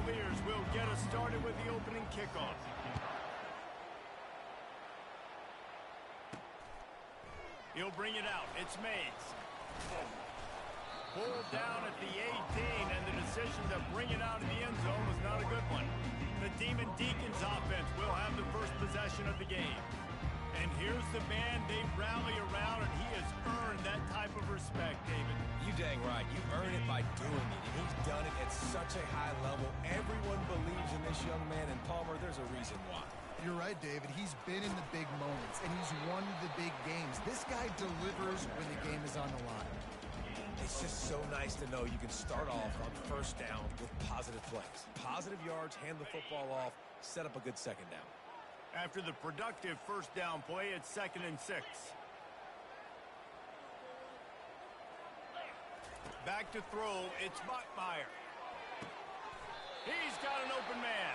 Cavaliers will get us started with the opening kickoff. He'll bring it out. It's Mays. Pulled down at the 18, and the decision to bring it out of the end zone was not a good one. The Demon Deacons offense will have the first possession of the game. And here's the man they rally around, and he has earned that type of respect, David. You dang right. You earn it by doing it, and he's done it at such a high level. Everyone believes in this young man, and Palmer, there's a reason why. You're right, David. He's been in the big moments, and he's won the big games. This guy delivers when the game is on the line. It's just so nice to know you can start off on first down with positive plays. Positive yards, hand the football off, set up a good second down. After the productive first down play, it's 2nd and 6. Back to throw, it's Bachmeier. He's got an open man.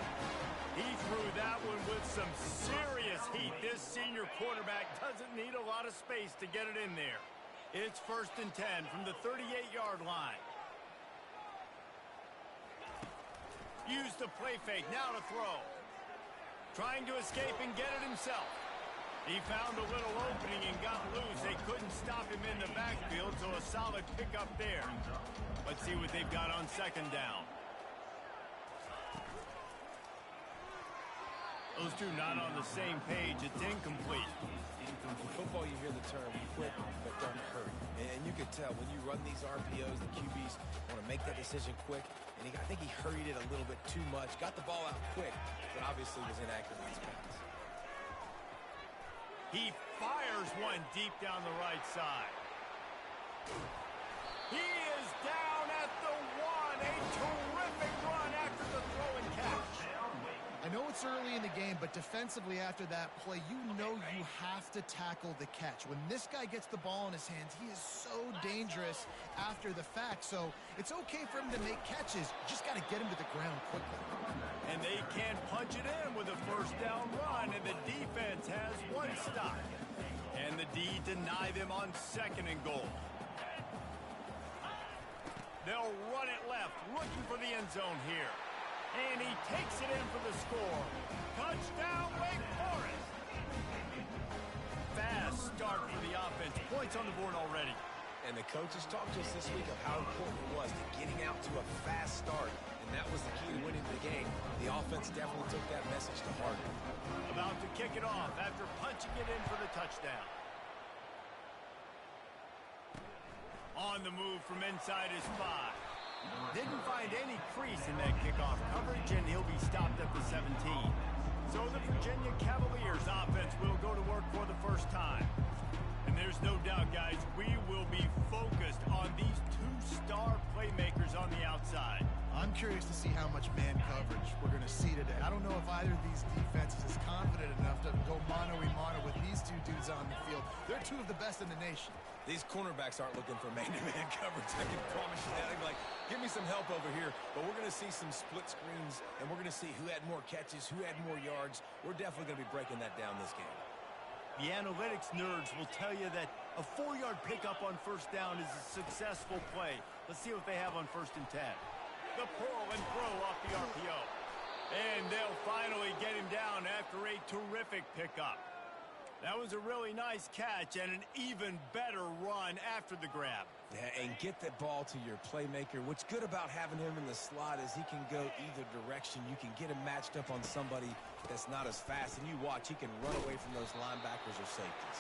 He threw that one with some serious heat. This senior quarterback doesn't need a lot of space to get it in there. It's 1st and 10 from the 38-yard line. Use the play fake, now to throw. Trying to escape and get it himself. He found a little opening and got loose. They couldn't stop him in the backfield, so a solid pickup there. Let's see what they've got on 2nd down. Those two not on the same page. It's incomplete. In football, you hear the term quick but don't hurry. And you can tell when you run these RPOs, the QBs want to make that decision quick. And I think he hurried it a little bit too much. Got the ball out quick, but obviously was inaccurate in his pass. He fires one deep down the right side. He is down at the 1. A terrific run after the throw and catch. I know it's early in the game, but defensively after that play, you know you have to tackle the catch. When this guy gets the ball in his hands, he is so dangerous after the fact. So it's okay for him to make catches. You just got to get him to the ground quickly. And they can punch it in with a first down run, and the defense has one stop. And the D deny them on 2nd and goal. They'll run it left, looking for the end zone here. And he takes it in for the score. Touchdown, Wake Forest. Fast start for the offense. Points on the board already. And the coaches talked to us this week of how important it was to getting out to a fast start. And that was the key to winning the game. The offense definitely took that message to heart. About to kick it off after punching it in for the touchdown. On the move from inside his 5. Didn't find any crease in that kickoff coverage, and he'll be stopped at the 17. So the Virginia Cavaliers offense will go to work for the first time. And there's no doubt, guys, we will be focused on these 2-star playmakers on the outside. I'm curious to see how much man coverage we're going to see today. I don't know if either of these defenses is confident enough to go mano-a-mano with these two dudes on the field. They're two of the best in the nation. These cornerbacks aren't looking for man-to-man coverage. I can promise you that. They're like, give me some help over here. But we're going to see some split screens, and we're going to see who had more catches, who had more yards. We're definitely going to be breaking that down this game. The analytics nerds will tell you that a 4-yard pickup on first down is a successful play. Let's see what they have on 1st and 10. The pull and throw off the RPO. And they'll finally get him down after a terrific pickup. That was a really nice catch and an even better run after the grab. Yeah, and get that ball to your playmaker. What's good about having him in the slot is he can go either direction. You can get him matched up on somebody that's not as fast, and you watch, he can run away from those linebackers or safeties.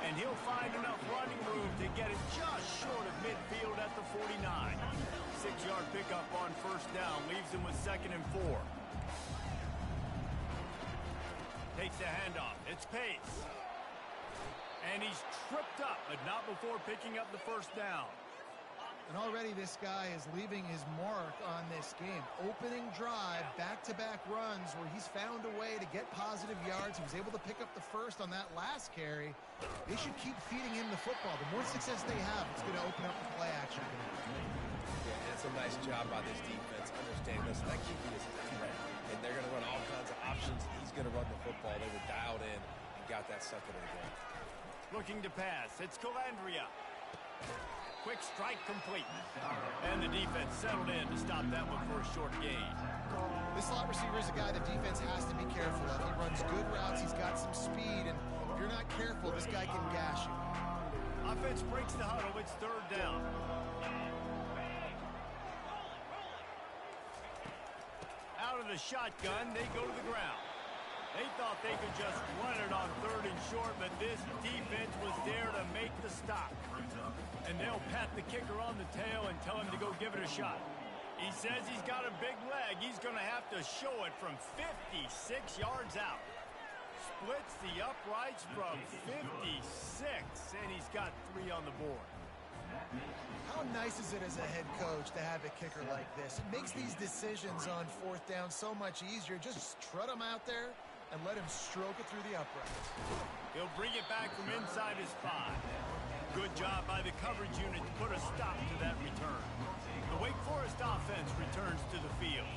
And he'll find enough running room to get it just short of midfield at the 49. 6-yard pickup on first down leaves him with 2nd and 4. Takes the handoff. It's Pace. And he's tripped up, but not before picking up the first down. And already this guy is leaving his mark on this game. Opening drive, back-to-back runs where he's found a way to get positive yards. He was able to pick up the first on that last carry. They should keep feeding him the football. The more success they have, it's going to open up the play action. Yeah, that's a nice job by this defense. Understand this. That QB is a threat. And they're going to run all kinds of options. He's going to run the football. They were dialed in and got that second and goal. Looking to pass. It's Calandria. quick strike complete. And the defense settled in to stop that one for a short gain. This slot receiver is a guy the defense has to be careful of. He runs good routes. He's got some speed. And if you're not careful, this guy can gash you. Offense breaks the huddle. It's third down. Out of the shotgun, they go to the ground. They thought they could just run it on third and short, but this defense was there to make the stop. And they'll pat the kicker on the tail and tell him to go give it a shot. He says he's got a big leg. He's going to have to show it from 56 yards out. Splits the uprights from 56, and he's got 3 on the board. How nice is it as a head coach to have a kicker like this? It makes these decisions on fourth down so much easier. Just trot him out there and let him stroke it through the uprights. He'll bring it back from inside his 5. Good job by the coverage unit to put a stop to that return. The Wake Forest offense returns to the field.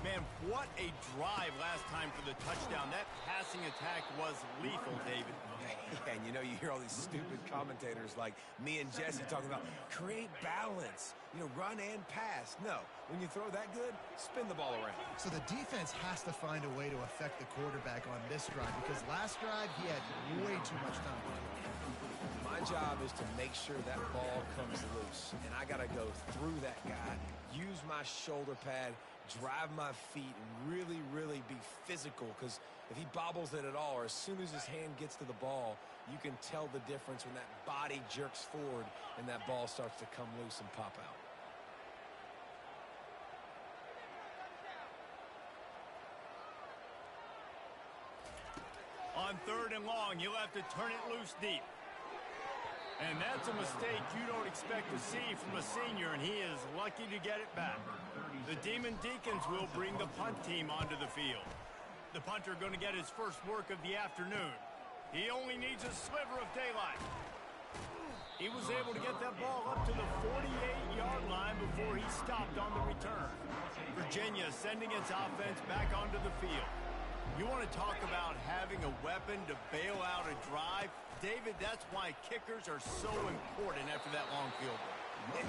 Man, what a drive last time for the touchdown. That passing attack was lethal, David. And you know, you hear all these stupid commentators like me and Jesse talking about create balance, you know, run and pass. No, when you throw that good, spin the ball around. So the defense has to find a way to affect the quarterback on this drive because last drive he had way too much time. My job is to make sure that ball comes loose, and I got to go through that guy, use my shoulder pad, drive my feet, and really, really be physical, because if he bobbles it at all, or as soon as his hand gets to the ball, you can tell the difference when that body jerks forward and that ball starts to come loose and pop out. On third and long, you'll have to turn it loose deep. And that's a mistake you don't expect to see from a senior, and he is lucky to get it back. The Demon Deacons will bring the punt team onto the field. The punter going to get his first work of the afternoon. He only needs a sliver of daylight. He was able to get that ball up to the 48-yard line before he stopped on the return. Virginia sending its offense back onto the field. You want to talk about having a weapon to bail out a drive? David, that's why kickers are so important after that long field goal.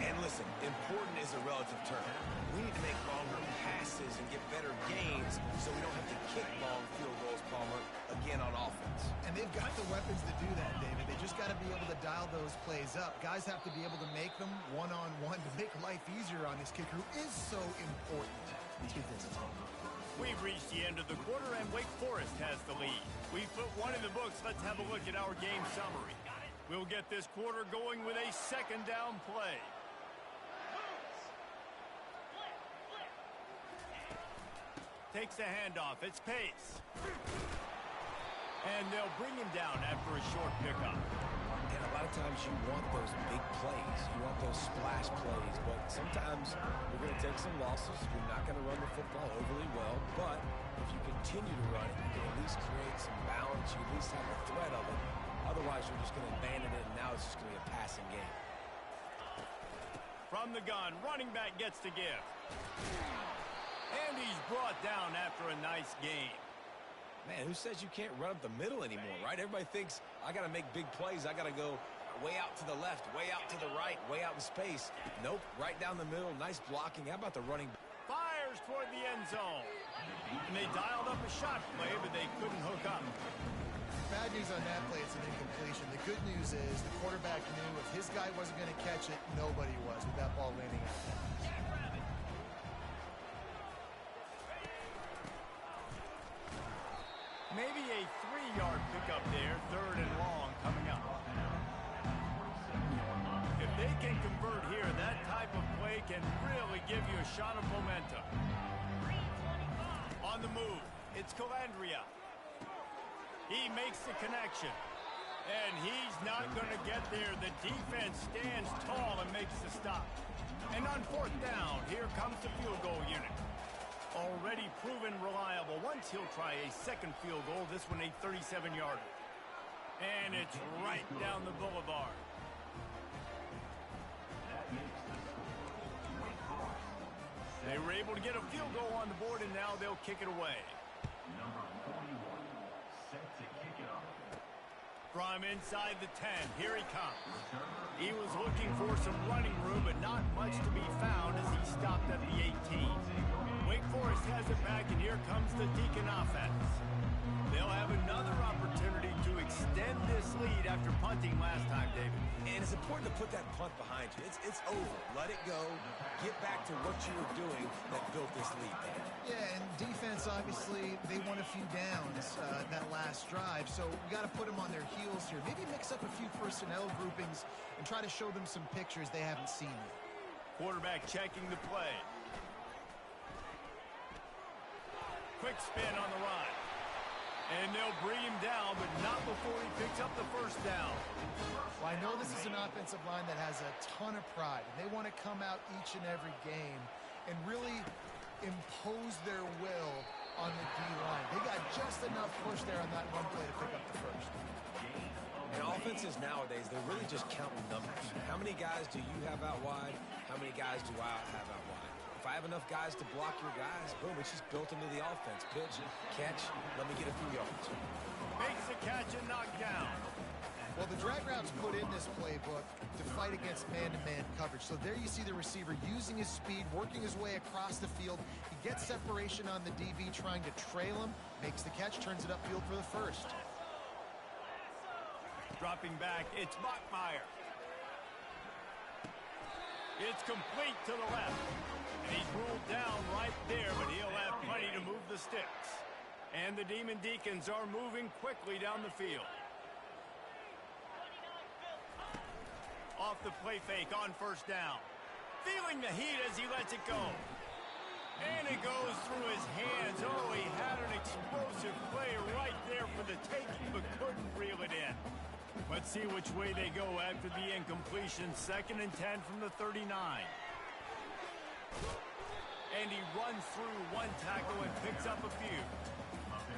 And listen, important is a relative term. We need to make longer passes and get better gains so we don't have to kick long field goals, Palmer, again on offense. And they've got the weapons to do that, David. They just got to be able to dial those plays up. Guys have to be able to make them one-on-one to make life easier on this kicker who is so important to this team. We've reached the end of the quarter, and Wake Forest has the lead. We've put one in the books. Let's have a look at our game summary. We'll get this quarter going with a second down play. Takes the handoff. It's Pace. And they'll bring him down after a short pickup. And a lot of times you want those big plays. You want those splash plays. But sometimes you're going to take some losses. You're not going to run the football overly well. But if you continue to run it, you can at least create some balance. You at least have a threat of it. Otherwise, you're just going to abandon it, and now it's just going to be a passing game. From the gun, running back gets to give. And he's brought down after a nice gain. Man, who says you can't run up the middle anymore, right? Everybody thinks I got to make big plays. I got to go way out to the left, way out to the right, way out in space. Nope, right down the middle. Nice blocking. How about the running? Fires toward the end zone. And they dialed up a shot play, but they couldn't hook up. Bad news on that play, it's an incompletion. The good news is the quarterback knew if his guy wasn't going to catch it, nobody was with that ball landing out there. Maybe a 3-yard pickup there, third and long coming up. If they can convert here, that type of play can really give you a shot of momentum. On the move, it's Calandria. He makes the connection. And he's not going to get there. The defense stands tall and makes the stop. And on fourth down, here comes the field goal unit. Already proven reliable. Once he'll try a second field goal, this one a 37-yarder. And it's right down the boulevard. They were able to get a field goal on the board, and now they'll kick it away. From inside the 10, here he comes. He was looking for some running room, but not much to be found as he stopped at the 18. Wake Forest has it back, and here comes the Deacon offense. They'll have another opportunity to extend this lead after punting last time, David. And it's important to put that punt behind you. It's over. Let it go. Get back to what you were doing that built this lead there. Yeah, and defense, obviously, they won a few downs that last drive, so we got to put them on their heels here. Maybe mix up a few personnel groupings and try to show them some pictures they haven't seen yet. Quarterback checking the play. Quick spin on the run. And they'll bring him down, but not before he picks up the first down. Well, I know this is an offensive line that has a ton of pride, and they want to come out each and every game and really impose their will on the D-line. They got just enough push there on that run play to pick up the first. And offenses nowadays, they're really just counting numbers. How many guys do you have out wide? How many guys do I have out wide? If I have enough guys to block your guys, boom, it's just built into the offense. Pitch, catch, let me get a few yards. Makes the catch and knocked down. Well, the drag routes put in this playbook to fight against man-to-man coverage. So there you see the receiver using his speed, working his way across the field. He gets separation on the DB, trying to trail him, makes the catch, turns it upfield for the first. Dropping back, it's Bachmeier. It's complete to the left. And he's ruled down right there, but he'll have plenty to move the sticks. And the Demon Deacons are moving quickly down the field. Off the play fake on first down. Feeling the heat as he lets it go. And it goes through his hands. Oh, he had an explosive play right there for the taking, but couldn't reel it in. Let's see which way they go after the incompletion. 2nd and 10 from the 39. And he runs through one tackle and picks up a few.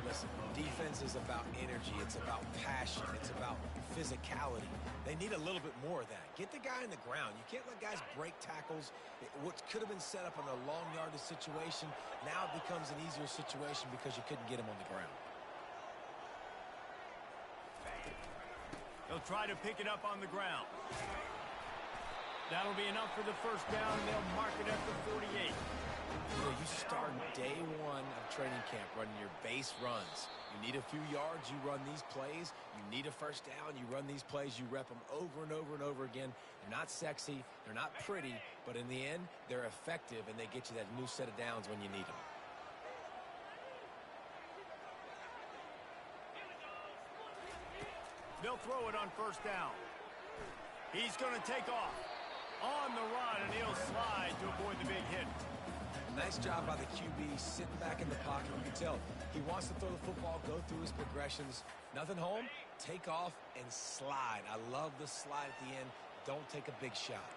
Listen, defense is about energy. It's about passion. It's about physicality. They need a little bit more of that. Get the guy on the ground. You can't let guys break tackles. What could have been set up in a long yardage situation, now it becomes an easier situation because you couldn't get him on the ground. They'll try to pick it up on the ground. That'll be enough for the first down, and they'll mark it at the 48. You know, you start day one of training camp running your base runs. You need a few yards, you run these plays. You need a first down, you run these plays. You rep them over and over and over again. They're not sexy, they're not pretty, but in the end, they're effective, and they get you that new set of downs when you need them. They'll throw it on first down. He's going to take off on the run, and he'll slide to avoid the big hit. Nice job by the QB sitting back in the pocket. You can tell he wants to throw the football, go through his progressions. Nothing home, take off and slide. I love the slide at the end. Don't take a big shot.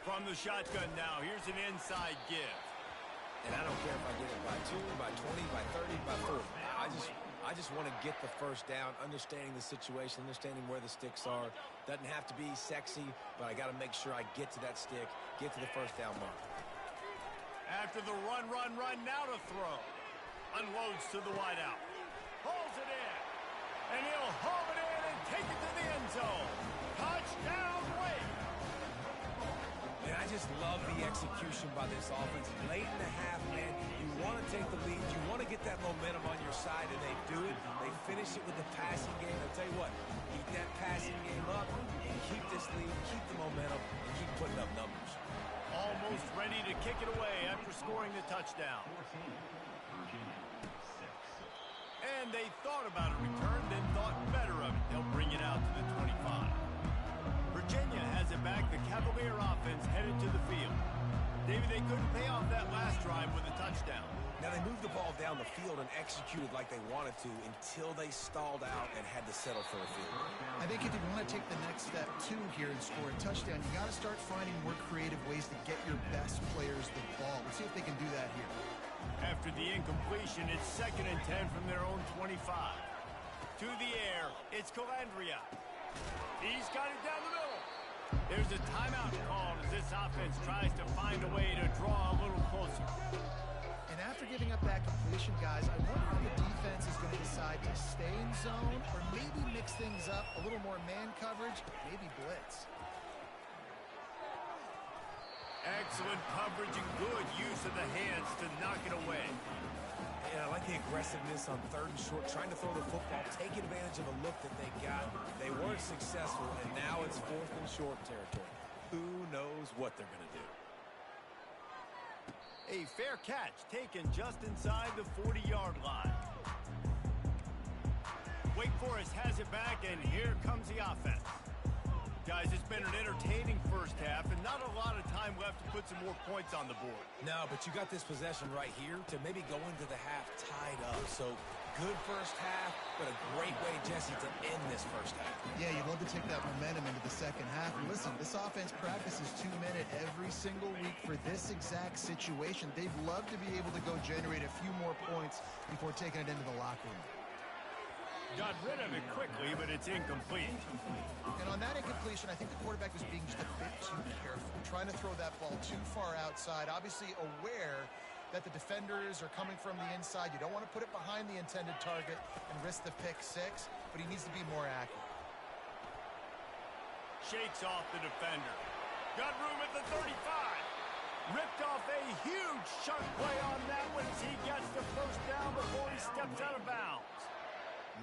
From the shotgun now, here's an inside give. And I don't care if I get it by 2, by 20, by 30, by 40. I just want to get the first down, understanding the situation, understanding where the sticks are. Doesn't have to be sexy, but I got to make sure I get to that stick, get to the first down mark. After the run, now to throw. Unloads to the wideout. Pulls it in. And he'll haul it in and take it to the end zone. Touchdown, Wake. And I just love the execution by this offense. Late in the half, man, you want to take the lead. You want to get that momentum on your side, and they do it. They finish it with the passing game. I'll tell you what, keep that passing game up, and keep this lead, keep the momentum, and keep putting up numbers. Almost ready to kick it away after scoring the touchdown. And they thought about a return, then thought better of it. They'll bring it out to the 25. Virginia has it back. The Cavalier offense headed to the field. David, they couldn't pay off that last drive with a touchdown. Now, they moved the ball down the field and executed like they wanted to until they stalled out and had to settle for a field goal. I think if you want to take the next step, too, here and score a touchdown, you got to start finding more creative ways to get your best players the ball. Let's see if they can do that here. After the incompletion, it's 2nd and 10 from their own 25. To the air, it's Calandria. He's got it down the middle. There's a timeout called as this offense tries to find a way to draw a little closer. And And after giving up that completion, guys, I wonder how the defense is going to decide to stay in zone or maybe mix things up, a little more man coverage, maybe blitz. Excellent coverage and good use of the hands to knock it away. And I like the aggressiveness on 3rd and short, trying to throw the football, taking advantage of a look that they got. They weren't successful, and now it's 4th and short territory. Who knows what they're going to do? A fair catch taken just inside the 40-yard line. Wake Forest has it back, and here comes the offense. Guys, it's been an entertaining first half, and not a lot of time left to put some more points on the board. No, but you got this possession right here to maybe go into the half tied up. So good first half, but a great way, Jesse, to end this first half. Yeah, you'd love to take that momentum into the second half. And listen, this offense practices 2-minute every single week for this exact situation. They'd love to be able to go generate a few more points before taking it into the locker room. Got rid of it quickly, but it's incomplete. And on that incompletion, I think the quarterback was being just a bit too careful, trying to throw that ball too far outside, obviously aware that the defenders are coming from the inside. You don't want to put it behind the intended target and risk the pick six, but he needs to be more accurate. Shakes off the defender. Got room at the 35. Ripped off a huge sharp play on that one as he gets the first down before he steps out of bounds.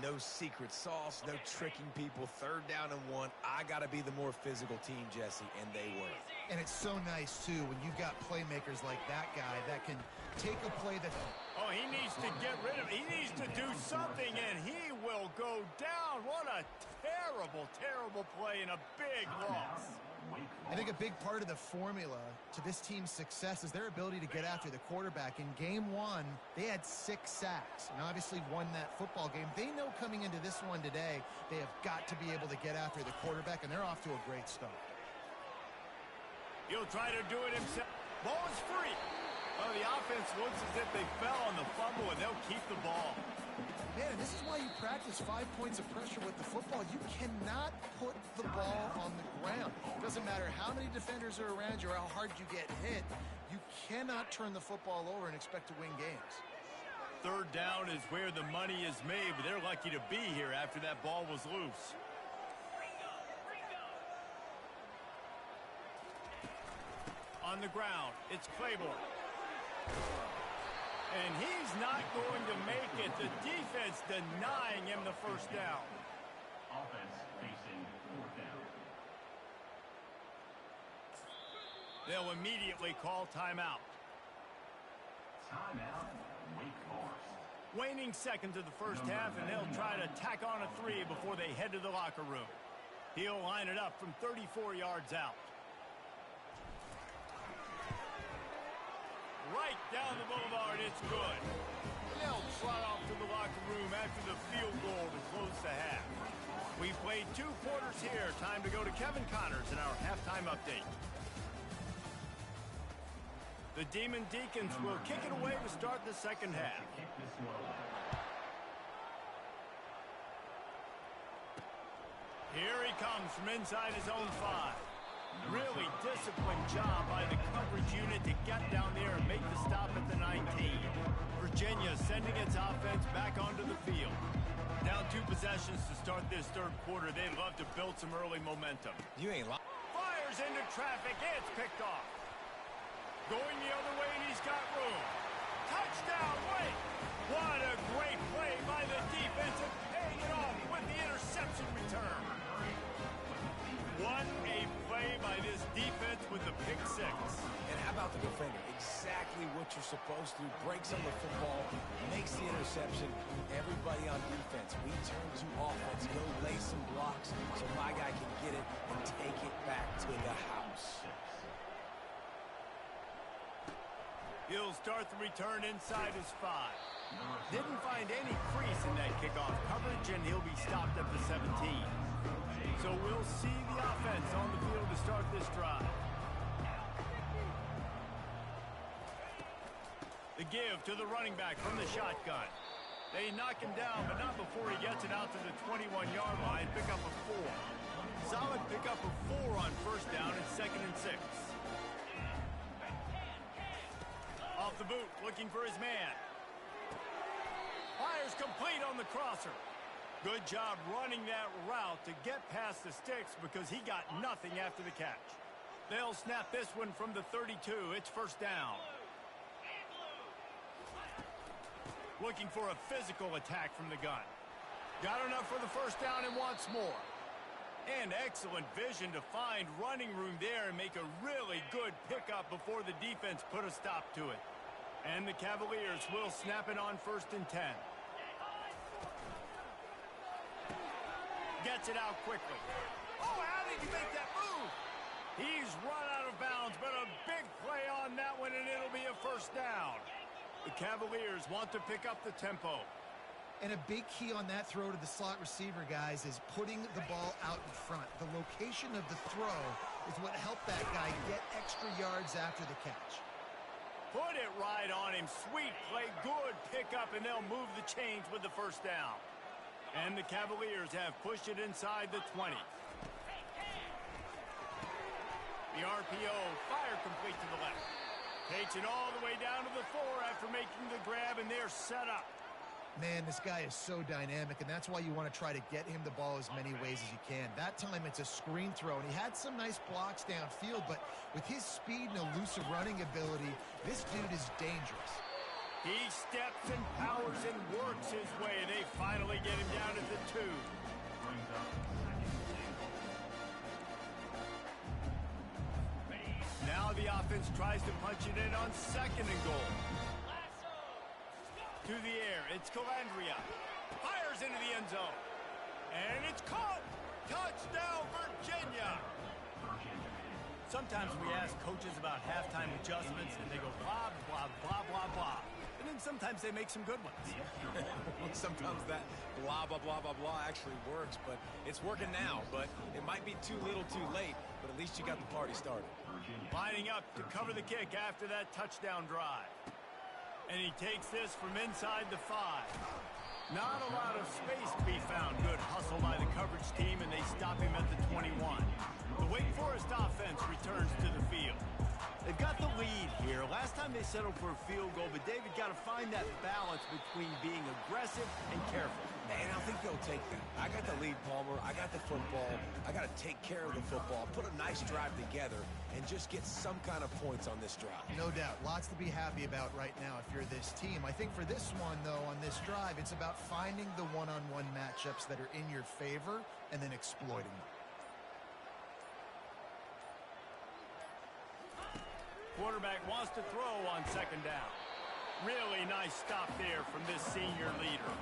No secret sauce, no tricking people. 3rd down and 1. I got to be the more physical team, Jesse, and they were. And it's so nice, too, when you've got playmakers like that guy that can take a play that... Oh, he needs to get rid of it. He needs to do something, and he will go down. What a terrible, terrible play and a big loss. I think a big part of the formula to this team's success is their ability to get after the quarterback. In game 1, they had 6 sacks and obviously won that football game. They know coming into this one today, they have got to be able to get after the quarterback, and they're off to a great start. He'll try to do it himself. Ball is free. Oh, the offense looks as if they fell on the fumble, and they'll keep the ball. Man, and this is why you practice 5 points of pressure with the football. You cannot put the ball on the ground. It doesn't matter how many defenders are around you or how hard you get hit. You cannot turn the football over and expect to win games. 3rd down is where the money is made, but they're lucky to be here after that ball was loose. On the ground, it's Claiborne. And he's not going to make it. The defense denying him the first down. Offense facing 4th down. They'll immediately call timeout. Timeout, Wake Forest. Waning seconds of the first half, and they'll try to tack on a 3 before they head to the locker room. He'll line it up from 34 yards out. Right down the boulevard, it's good. They'll trot off to the locker room after the field goal to close the half. We played 2 quarters here. Time to go to Kevin Connors in our halftime update. The Demon Deacons will kick it away to start the second half. Here he comes from inside his own 5. Really disciplined job by the coverage unit to get down there and make the stop at the 19. Virginia sending its offense back onto the field. Down 2 possessions to start this 3rd quarter. They'd love to build some early momentum. You ain't lying. Fires into traffic. It's picked off. Going the other way, and he's got room. Touchdown, Wake! What a great play by the defense and paying it off with the interception return. What a play by this defense with the pick 6. And how about the defender? Exactly what you're supposed to. Breaks on the football, makes the interception. Everybody on defense, we turn to offense. Go lay some blocks so my guy can get it and take it back to the house. He'll start the return inside his 5. Didn't find any crease in that kickoff coverage, and he'll be stopped at the 17. So we'll see the offense on the field to start this drive. The give to the running back from the shotgun. They knock him down, but not before he gets it out to the 21-yard line. Pick up a 4. Solid pick up of 4 on first down and 2nd and 6. Off the boot, looking for his man. Fires complete on the crosser. Good job running that route to get past the sticks because he got nothing after the catch. They'll snap this one from the 32. It's first down. Looking for a physical attack from the gun. Got enough for the first down and wants more. And excellent vision to find running room there and make a really good pickup before the defense put a stop to it. And the Cavaliers will snap it on 1st and 10. Gets it out quickly. Oh, how did he make that move? He's run out of bounds, but a big play on that one, and it'll be a first down. The Cavaliers want to pick up the tempo. And a big key on that throw to the slot receiver, guys, is putting the ball out in front. The location of the throw is what helped that guy get extra yards after the catch. Put it right on him. Sweet play, good pickup, and they'll move the chains with the first down. And the Cavaliers have pushed it inside the 20. The RPO, fire complete to the left. Takes it all the way down to the 4 after making the grab, and they're set up. Man, this guy is so dynamic, and that's why you want to try to get him the ball as many ways as you can. That time, it's a screen throw, and he had some nice blocks downfield, but with his speed and elusive running ability, this dude is dangerous. He steps and powers and works his way. They finally get him down at the 2. Brings up second. Now the offense tries to punch it in on 2nd and goal. To the air, it's Calandria. Fires into the end zone. And it's caught. Touchdown, Virginia. Sometimes we ask coaches about halftime adjustments, and they go blah, blah, blah, blah, blah. And then sometimes they make some good ones. Sometimes that blah, blah, blah, blah, blah actually works, but it's working now. But it might be too little too late, but at least you got the party started. Lining up to cover the kick after that touchdown drive. And he takes this from inside the 5. Not a lot of space to be found. Good hustle by the coverage team, and they stop him at the 21. The Wake Forest offense returns to the field. They've got the lead here. Last time they settled for a field goal, but David got to find that balance between being aggressive and careful. And I think they'll take that. I got the lead, Palmer. I got the football. I got to take care of the football, put a nice drive together, and just get some kind of points on this drive. No doubt. Lots to be happy about right now if you're this team. I think for this one, though, on this drive, it's about finding the one-on-one matchups that are in your favor and then exploiting them. Quarterback wants to throw on 2nd down. Really nice stop there from this senior leader.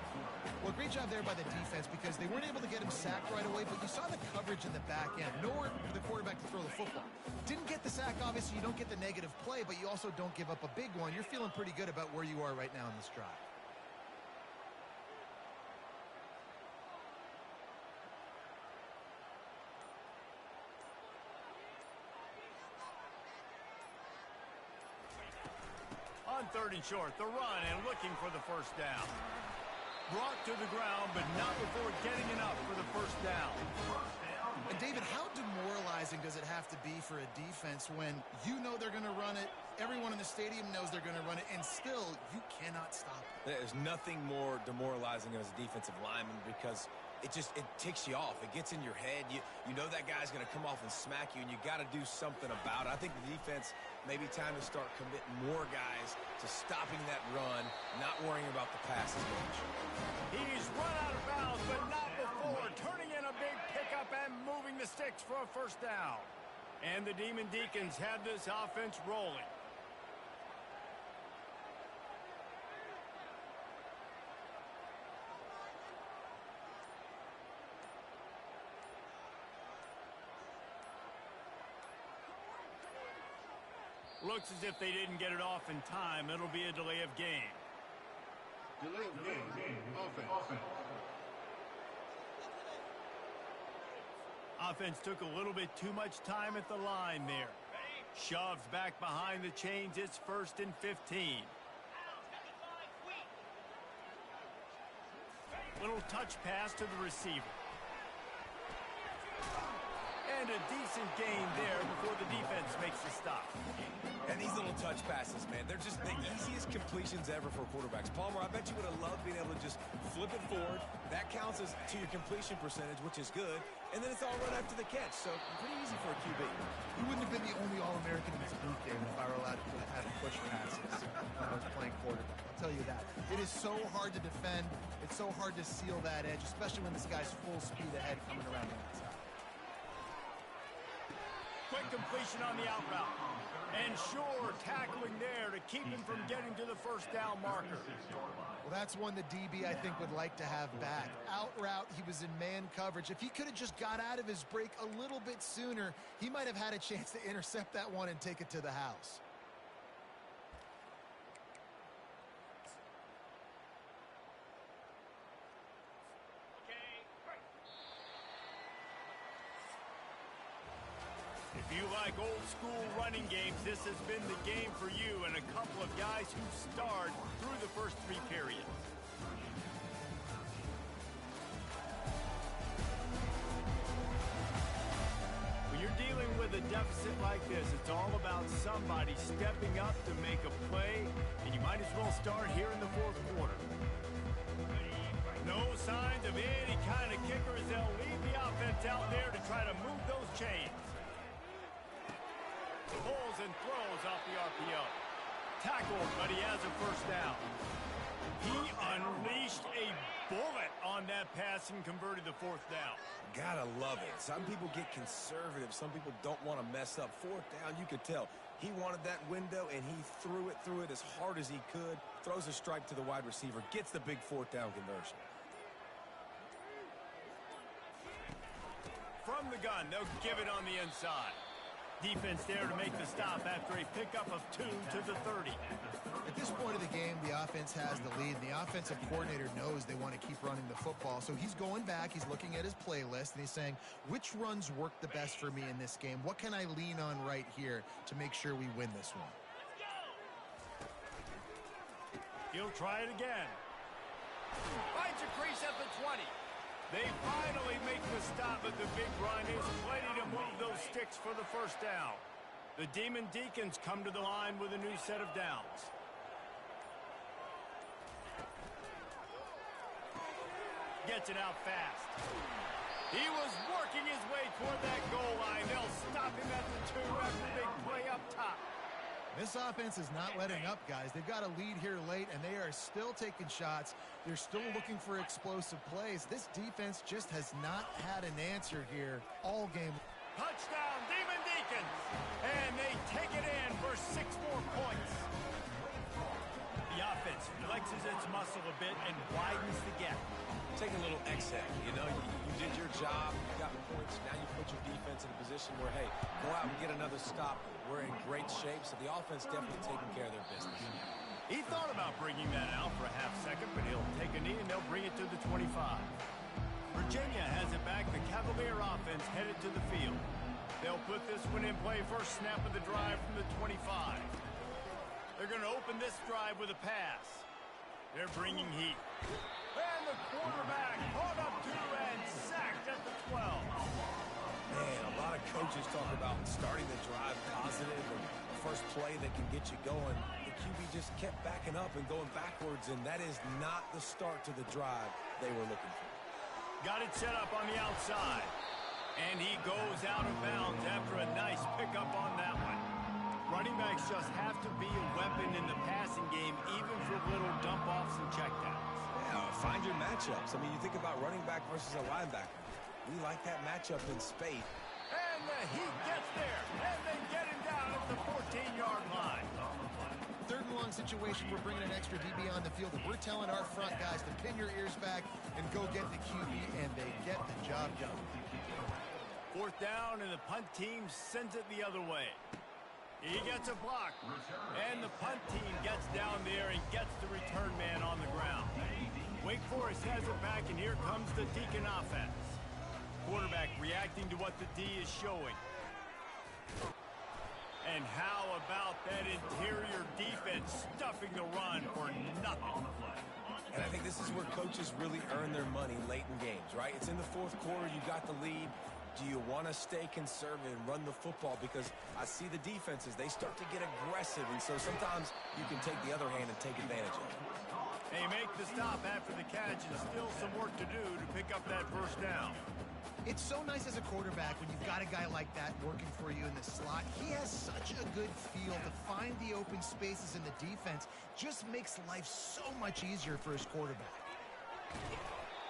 Well, great job there by the defense because they weren't able to get him sacked right away, but you saw the coverage in the back end. Nowhere for the quarterback to throw the football. Didn't get the sack, obviously. You don't get the negative play, but you also don't give up a big one. You're feeling pretty good about where you are right now in this drive. On 3rd and short, the run and looking for the first down. Brought to the ground, but not before getting enough for the first down. And David, how demoralizing does it have to be for a defense when you know they're going to run it, everyone in the stadium knows they're going to run it, and still you cannot stop it? There's nothing more demoralizing as a defensive lineman because it ticks you off. It gets in your head. You know that guy's going to come off and smack you, and you got to do something about it. I think the defense maybe time to start committing more guys to stopping that run, not worrying about the pass as much. He's run out of bounds, but not before. Turning in a big pickup and moving the sticks for a first down. And the Demon Deacons have this offense rolling. Looks as if they didn't get it off in time. It'll be a delay of game. Delay of game. Offense. Offense took a little bit too much time at the line there. Shoves back behind the chains. It's 1st and 15. Little touch pass to the receiver. And a decent gain there before the defense makes the stop. And these little touch passes, man, they're just the easiest completions ever for quarterbacks. Palmer, I bet you would have loved being able to just flip it forward. That counts as to your completion percentage, which is good. And then it's all run after the catch, so pretty easy for a QB. He wouldn't have been the only All-American in this booth, David, if I were allowed to have push passes when I was playing quarterback. I'll tell you that. It is so hard to defend. It's so hard to seal that edge, especially when this guy's full speed ahead coming around the outside. Quick completion on the out route. And sure, tackling there to keep him from getting to the first down marker. Well, that's one the DB, I think, would like to have back. Out route, he was in man coverage. If he could have just got out of his break a little bit sooner, he might have had a chance to intercept that one and take it to the house. If you like old school running games, this has been the game for you and a couple of guys who starred through the first 3 periods. When you're dealing with a deficit like this, it's all about somebody stepping up to make a play, and you might as well start here in the 4th quarter. No signs of any kind of kicker as they'll leave the offense out there to try to move those chains. Pulls and throws off the RPO. Tackled, but he has a first down. He unleashed a bullet on that pass and converted the 4th down. Gotta love it. Some people get conservative. Some people don't want to mess up. 4th down, you could tell. He wanted that window, and he threw it as hard as he could. Throws a strike to the wide receiver. Gets the big 4th down conversion. From the gun, they'll give it on the inside. Defense there to make the stop after a pickup of 2 to the 30. At this point of the game, the offense has the lead. The offensive coordinator knows they want to keep running the football. So he's going back, he's looking at his playlist, and he's saying, which runs work the best for me in this game? What can I lean on right here to make sure we win this one? He'll try it again. Finds a crease at the 20. They finally make the stop at the big run. Is plenty to move those sticks for the first down. The Demon Deacons come to the line with a new set of downs. Gets it out fast. He was working his way toward that goal line. They'll stop him at the 2 after the big play up top. This offense is not letting up, guys. They've got a lead here late, and they are still taking shots. They're still looking for explosive plays. This defense just has not had an answer here all game. Touchdown, Demon Deacons! And they take it in for 6 more points. The offense flexes its muscle a bit and widens the gap. Take a little exhale. You know, you did your job. You got points. Now you put your defense in a position where, hey, go out and get another stop. We're in great shape, so the offense definitely taking care of their business. He thought about bringing that out for a half second, but he'll take a knee and they'll bring it to the 25. Virginia has it back. The Cavalier offense headed to the field. They'll put this one in play. First snap of the drive from the 25. They're going to open this drive with a pass. They're bringing heat. And the quarterback caught up to and sacked at the 12. Man, a lot of coaches talk about starting the drive positive and first play that can get you going. The QB just kept backing up and going backwards, and that is not the start to the drive they were looking for. Got it set up on the outside. And he goes out of bounds after a nice pickup on that one. Running backs just have to be a weapon in the passing game, even for little dump-offs and checkdowns. Yeah, find your matchups. I mean, you think about running back versus a linebacker. We like that matchup in spades. And the Heat gets there, and they get him down at the 14-yard line. 3rd and long situation, we're bringing an extra DB on the field, and we're telling our front guys to pin your ears back and go get the QB, and they get the job done. 4th down, and the punt team sends it the other way. He gets a block, and the punt team gets down there and gets the return man on the ground. Wake Forest has it back, and here comes the Deacon offense. Quarterback reacting to what the D is showing. And how about that interior defense stuffing the run for nothing? And I think this is where coaches really earn their money late in games, right? It's in the 4th quarter. You got the lead. Do you want to stay conservative and run the football? Because I see the defenses, they start to get aggressive, and so sometimes you can take the other hand and take advantage of it. They make the stop after the catch, and still some work to do to pick up that first down. It's so nice as a quarterback when you've got a guy like that working for you in the slot. He has such a good feel to find the open spaces in the defense. Just makes life so much easier for his quarterback.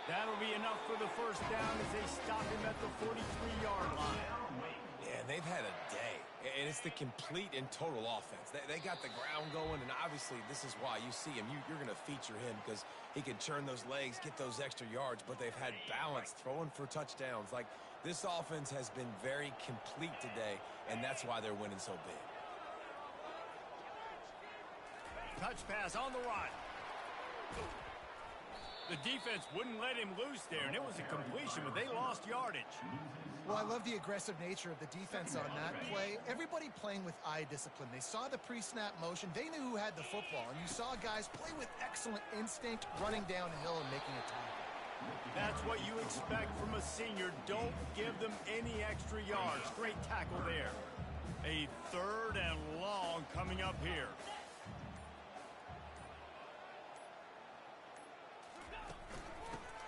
That'll be enough for the first down as they stop him at the 43-yard line. Yeah, they've had a day, and it's the complete and total offense. They got the ground going, and obviously this is why you see him. You're going to feature him because he can churn those legs, get those extra yards, but they've had balance, throwing for touchdowns. Like, this offense has been very complete today, and that's why they're winning so big. Touch pass on the run. The defense wouldn't let him loose there, and it was a completion, but they lost yardage. Well, I love the aggressive nature of the defense on that play. Everybody playing with eye discipline. They saw the pre-snap motion. They knew who had the football, and you saw guys play with excellent instinct, running downhill and making a tackle. That's what you expect from a senior. Don't give them any extra yards. Great tackle there. A 3rd and long coming up here.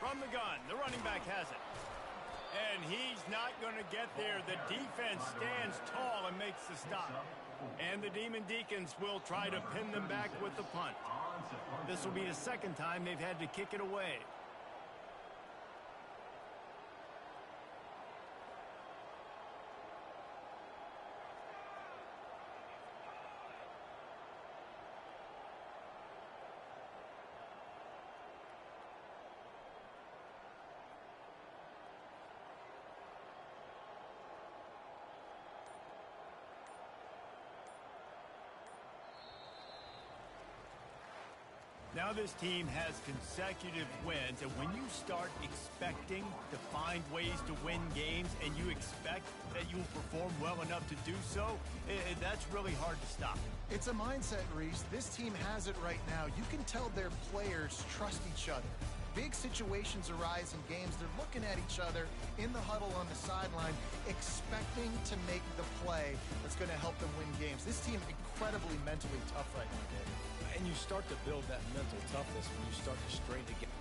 From the gun, the running back has it. And he's not going to get there. The defense stands tall and makes the stop. And the Demon Deacons will try to pin them back with the punt. This will be the second time they've had to kick it away. Now this team has consecutive wins, and when you start expecting to find ways to win games and you expect that you will perform well enough to do so, that's really hard to stop. It's a mindset, Reese. This team has it right now. You can tell their players trust each other. Big situations arise in games. They're looking at each other in the huddle on the sideline, expecting to make the play that's going to help them win games. This team incredibly mentally tough right now, David. And you start to build that mental toughness when you start to string together.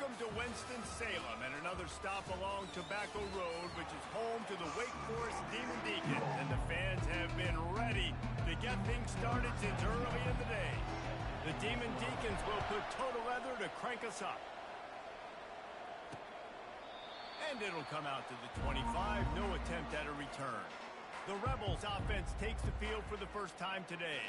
Welcome to Winston-Salem and another stop along Tobacco Road, which is home to the Wake Forest Demon Deacons. And the fans have been ready to get things started since early in the day. The Demon Deacons will put total leather to crank us up. And it'll come out to the 25, no attempt at a return. The Rebels offense takes the field for the first time today.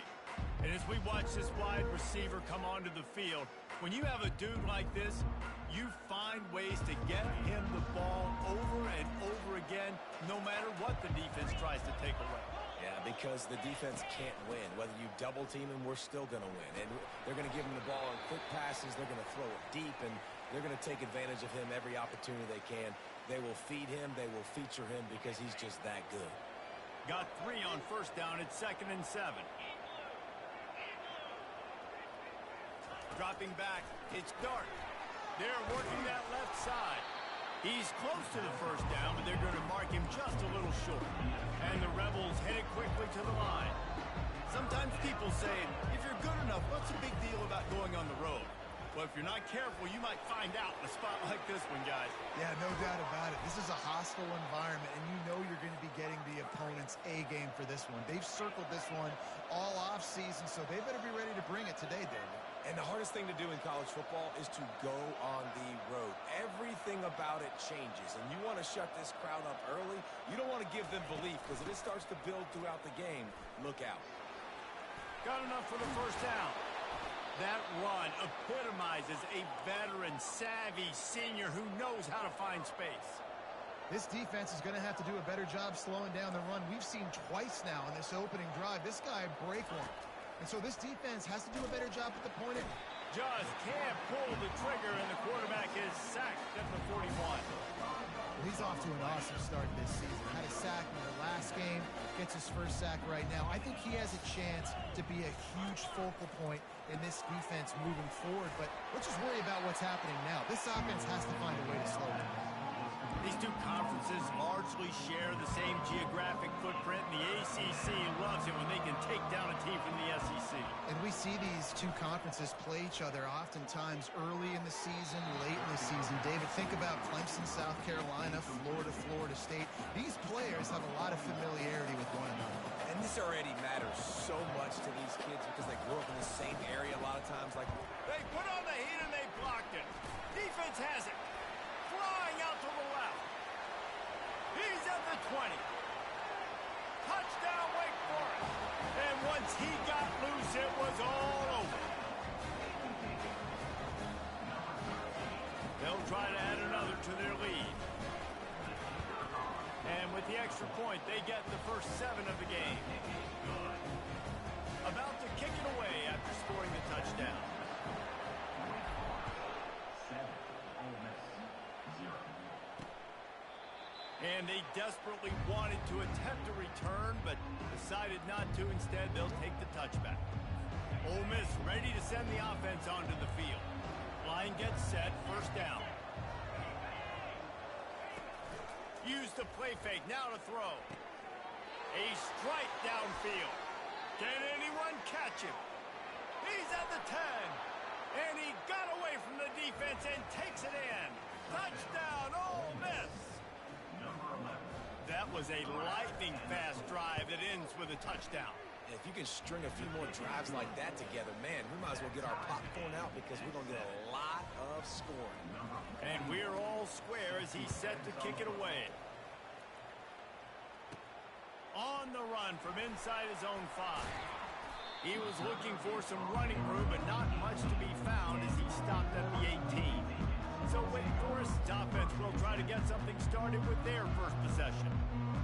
And as we watch this wide receiver come onto the field, when you have a dude like this, you find ways to get him the ball over and over again, no matter what the defense tries to take away. Yeah, because the defense can't win. Whether you double team him, we're still going to win. And they're going to give him the ball in quick passes. They're going to throw it deep, and they're going to take advantage of him every opportunity they can. They will feed him. They will feature him because he's just that good. Got 3 on first down at 2nd and 7. Dropping back, it's Dart. They're working that left side. He's close to the first down, but they're going to mark him just a little short. And the Rebels headed quickly to the line. Sometimes people say, if you're good enough, what's the big deal about going on the road? Well, if you're not careful, you might find out in a spot like this one, guys. Yeah, no doubt about it. This is a hostile environment, and you know you're going to be getting the opponent's A game for this one. They've circled this one all offseason, so they better be ready to bring it today, David. And the hardest thing to do in college football is to go on the road. Everything about it changes, and you want to shut this crowd up early. You don't want to give them belief, because if it starts to build throughout the game, look out. Got enough for the first down. That run epitomizes a veteran, savvy senior who knows how to find space. This defense is going to have to do a better job slowing down the run. We've seen twice now in this opening drive. This guy break one. And so this defense has to do a better job at the point. Just can't pull the trigger, and the quarterback is sacked at the 41. He's off to an awesome start this season. Had a sack in the last game, gets his first sack right now. I think he has a chance to be a huge focal point in this defense moving forward, but let's just worry about what's happening now. This offense has to find a way to slow it down. These two conferences largely share the same geographic footprint, and the ACC loves it when they can take down a team from the SEC. And we see these two conferences play each other oftentimes early in the season, late in the season. David, think about Clemson, South Carolina, Florida, Florida State. These players have a lot of familiarity with one another. And this already matters so much to these kids because they grew up in the same area a lot of times. Like, they put on the heat and they blocked it. Defense has it. Flying out to the left. He's at the 20. Touchdown, Wake Forest. And once he got loose, it was all over. They'll try to add another to their lead. And with the extra point, they get the first 7 of the game. About to kick it away after scoring the touchdown. And they desperately wanted to attempt a return, but decided not to. Instead, they'll take the touchback. Ole Miss ready to send the offense onto the field. Line gets set, first down. Use the play fake, now to throw. A strike downfield. Can anyone catch him? He's at the 10. And he got away from the defense and takes it in. Touchdown, Ole Miss. That was a lightning-fast drive that ends with a touchdown. if you can string a few more drives like that together, man, we might as well get our popcorn out because we're going to get a lot of scoring. And we're all square as he's set to kick it away. On the run from inside his own 5. He was looking for some running room, but not much to be found as he stopped at the 18. So Wake Forest's offense will try to get something started with their first possession.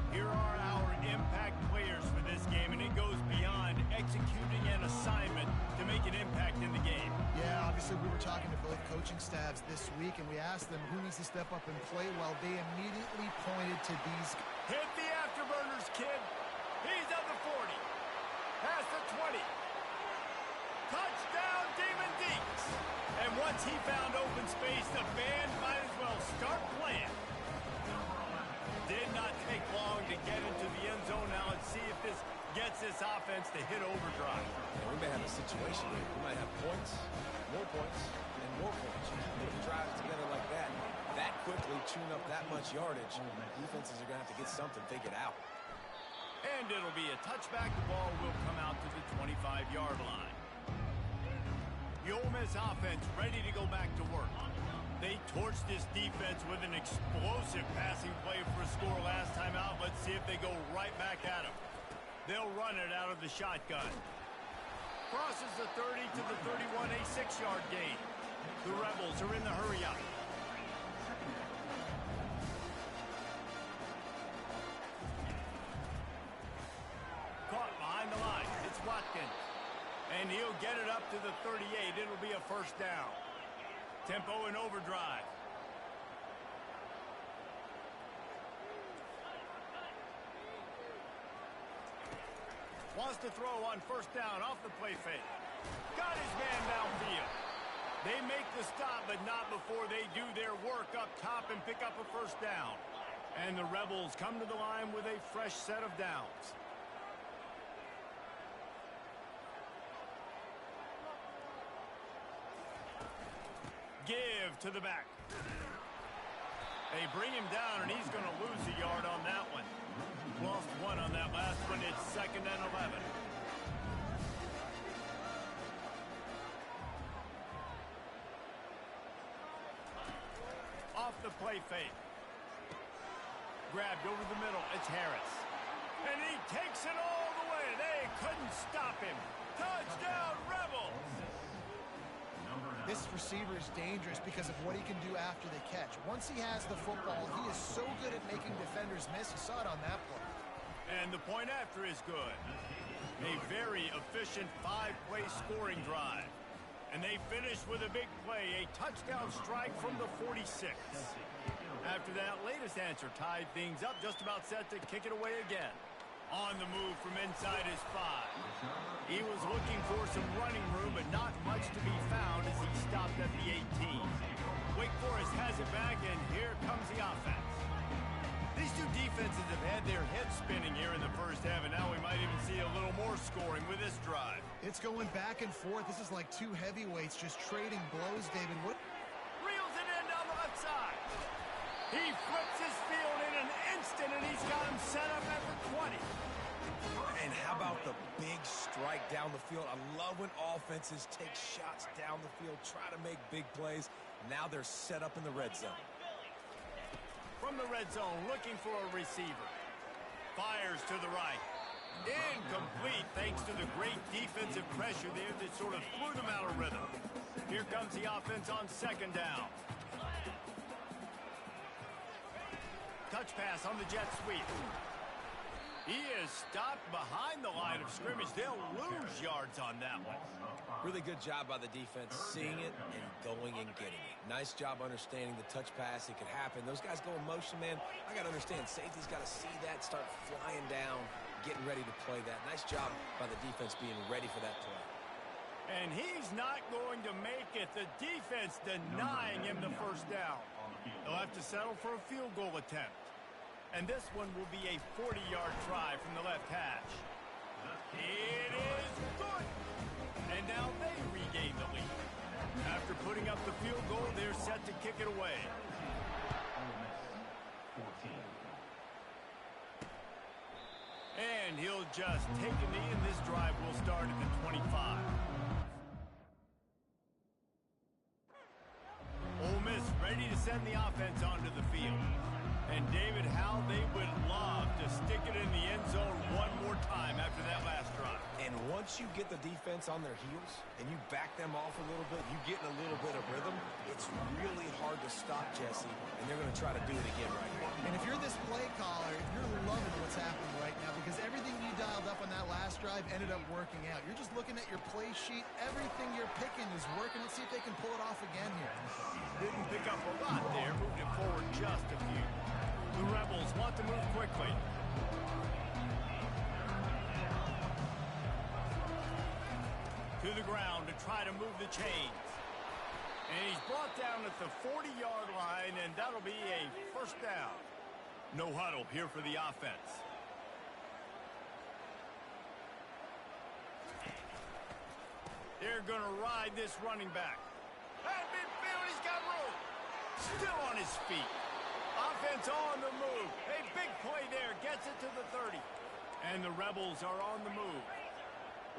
Here are our impact players for this game, and it goes beyond executing an assignment to make an impact in the game. Yeah, obviously we were talking to both coaching staffs this week, and we asked them who needs to step up and play well. They immediately pointed to these. Hit the afterburners, kid. He's at the 40. Past the 20. Touchdown, Demon Deeks. And once he found open space, the band might as well start playing. Did not take long to get into the end zone. Now let's see if this gets this offense to hit overdrive. Yeah, we may have a situation here. We might have points, and more points. Put the drives together that quickly, chewing up that much yardage. Defenses are going to have to get something figured out. And it'll be a touchback. The ball will come out to the 25-yard line. The Ole Miss offense ready to go back to work. They torched this defense with an explosive passing play for a score last time out. Let's see if they go right back at them. They'll run it out of the shotgun. Crosses the 30 to the 31, a 6-yard gain. The Rebels are in the hurry-up. Caught behind the line. It's Watkins. And he'll get it up to the 38. It'll be a first down. Tempo in overdrive. Wants to throw on first down off the play fake. Got his man downfield. They make the stop, but not before they do their work up top and pick up a first down. And the Rebels come to the line with a fresh set of downs. Give to the back. They bring him down, and he's going to lose a yard on that one. Lost one on that last one. It's 2nd and 11. Off the play fake. Grabbed over the middle. It's Harris. And he takes it all the way. They couldn't stop him. Touchdown, Rebels! This receiver is dangerous because of what he can do after the catch. Once he has the football, he is so good at making defenders miss. You saw it on that play. And the point after is good. A very efficient 5-play scoring drive. And they finish with a big play, a touchdown strike from the 46. After that latest answer tied things up, just about set to kick it away again. On the move from inside his 5. He was looking for some running room, but not much to be found as he stopped at the 18. Wake Forest has it back, and here comes the offense. These two defenses have had their heads spinning here in the first half, and now we might even see a little more scoring with this drive. It's going back and forth. This is like two heavyweights just trading blows, David. What? Reels it in down the left side. He flips his field in an instant, and he's got him set up at the 20. And how about the big strike down the field? I love when offenses take shots down the field, try to make big plays. Now they're set up in the red zone. From the red zone, looking for a receiver. Fires to the right. Incomplete thanks to the great defensive pressure there that sort of threw them out of rhythm. Here comes the offense on 2nd down. Touch pass on the jet sweep. He is stopped behind the line of scrimmage. They'll lose yards on that one. Really good job by the defense, seeing it and going and getting it. Nice job understanding the touch pass. It could happen. Those guys go in motion, man. I got to understand, safety's got to see that, start flying down, getting ready to play that. Nice job by the defense being ready for that play. And he's not going to make it. The defense denying him the first down. They'll have to settle for a field goal attempt. And this one will be a 40-yard try from the left hash. It is good. And now they regain the lead. After putting up the field goal, they're set to kick it away. And he'll just take a knee, and this drive will start at the 25. Ole Miss ready to send the offense onto the field. And David, how they would love to stick it in the end zone one more time after that last drive. And once you get the defense on their heels and you back them off a little bit, you get in a little bit of rhythm, it's really hard to stop, Jesse, and they're going to try to do it again right here. And if you're this play caller, you're loving what's happening right now because everything you dialed up on that last drive ended up working out. You're just looking at your play sheet. Everything you're picking is working. Let's see if they can pull it off again here. Didn't pick up a lot there, moved it forward just a few. The Rebels want to move quickly. To the ground to try to move the chains. And he's brought down at the 40-yard line, and that'll be a first down. No huddle here for the offense. They're going to ride this running back. At midfield, he's got room. Still on his feet. Offense on the move. A big play there. Gets it to the 30. And the Rebels are on the move.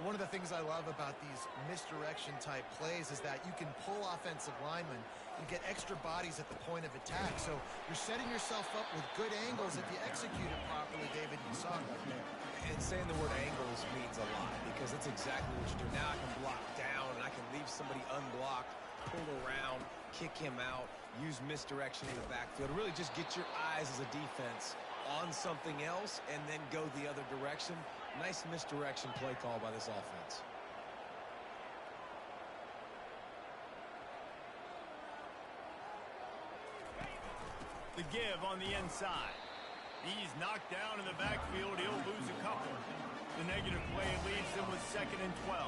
One of the things I love about these misdirection-type plays is that you can pull offensive linemen and get extra bodies at the point of attack. So you're setting yourself up with good angles if you execute it properly, David. You saw it right there. And saying the word angles means a lot because that's exactly what you do. Now I can block down and I can leave somebody unblocked, pull around, kick him out, use misdirection in the backfield. Really just get your eyes as a defense on something else and then go the other direction. Nice misdirection play call by this offense. The give on the inside. He's knocked down in the backfield. He'll lose a couple. The negative play leaves him with 2nd and 12.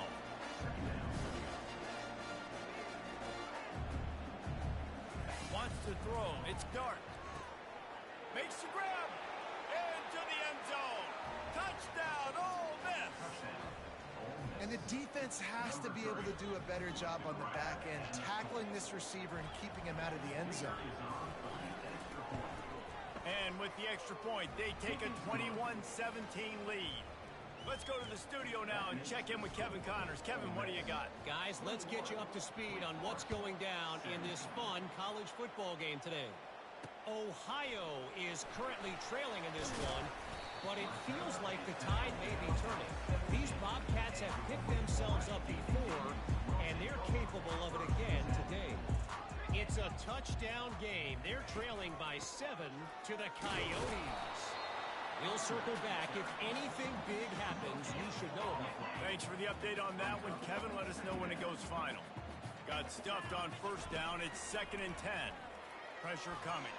Wants to throw. It's Dart. Makes the grab. Into the end zone. Touchdown, Ole Miss. And the defense has to be able to do a better job on the back end, tackling this receiver and keeping him out of the end zone. And with the extra point, they take a 21-17 lead. Let's go to the studio now and check in with Kevin Connors. Kevin, what do you got? Guys, let's get you up to speed on what's going down in this fun college football game today. Ohio is currently trailing in this one, but it feels like the tide may be turning. These Bobcats have picked themselves up before, and they're capable of it again today. It's a touchdown game. They're trailing by 7 to the Coyotes. We'll circle back. If anything big happens, you should know about it. Thanks for the update on that one, Kevin. Let us know when it goes final. Got stuffed on 1st down. It's 2nd and 10. Pressure coming.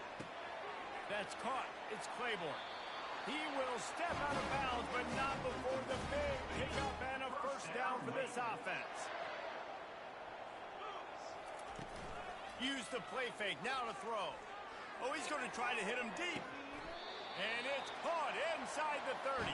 That's caught. It's Claiborne. He will step out of bounds, but not before the big pickup and a 1st down for this offense. Use the play fake. Now to throw. Oh, he's going to try to hit him deep. And it's caught inside the 30.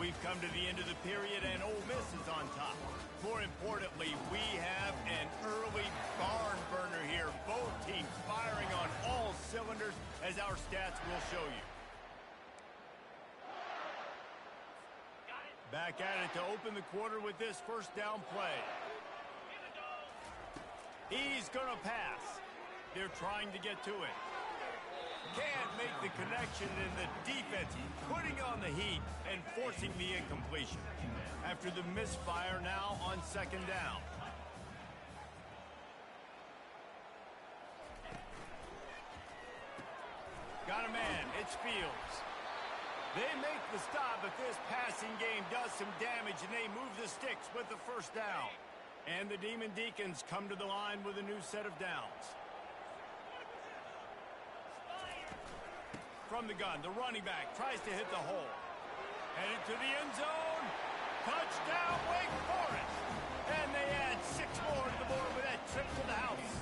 We've come to the end of the period, and Ole Miss is on top. More importantly, we have an early barn burner here. Both teams firing on all cylinders, as our stats will show you. Back at it to open the quarter with this 1st down play. He's going to pass. They're trying to get to it. Can't make the connection, and the defense putting on the heat and forcing the incompletion. After the misfire, now on 2nd down. Got a man. It's Fields. They make the stop, but this passing game does some damage, and they move the sticks with the 1st down. And the Demon Deacons come to the line with a new set of downs. From the gun, the running back tries to hit the hole. Headed to the end zone. Touchdown, Wake Forest. And they add 6 more to the board with that trip to the house.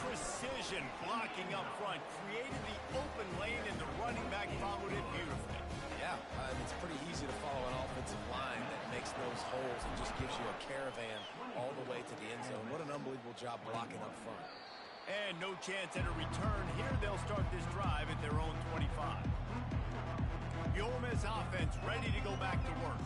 Precision blocking up front created the open lane, and the running back followed it beautifully. Yeah, it's pretty easy to follow an offensive line that makes those holes and just gives you a caravan all the way to the end zone. What an unbelievable job blocking up front. And no chance at a return. Here they'll start this drive at their own 25. The Ole Miss offense ready to go back to work.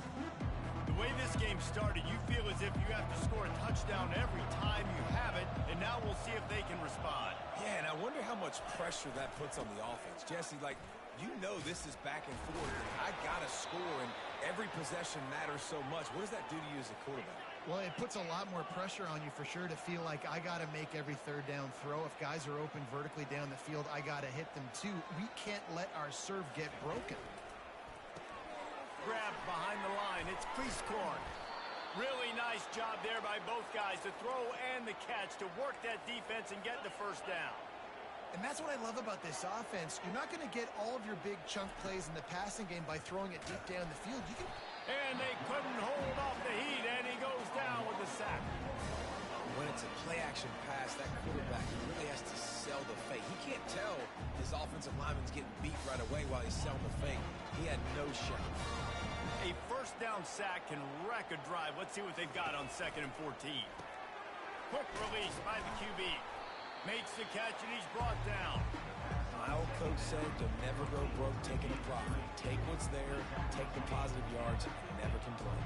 The way this game started, you feel as if you have to score a touchdown every time you have it, and now we'll see if they can respond. Yeah, and I wonder how much pressure that puts on the offense. Jesse, like, you know this is back and forth. I got to score, and every possession matters so much. What does that do to you as a quarterback? Well, it puts a lot more pressure on you for sure to feel like I got to make every 3rd down throw. If guys are open vertically down the field, I got to hit them too. We can't let our serve get broken. Grabbed behind the line. It's Priestcorn. Really nice job there by both guys, the throw and the catch, to work that defense and get the 1st down. And that's what I love about this offense. You're not going to get all of your big chunk plays in the passing game by throwing it deep down the field. And they couldn't hold off the heat, and he goes down with the sack. When it's a play-action pass, that quarterback really has to sell the fake. He can't tell his offensive lineman's getting beat right away while he's selling the fake. He had no shot. A first down sack can wreck a drive. Let's see what they've got on 2nd and 14. Quick release by the QB. Makes the catch, and he's brought down. My old coach said, "You'll never go broke taking a profit. Take what's there, take the positive yards, and never complain."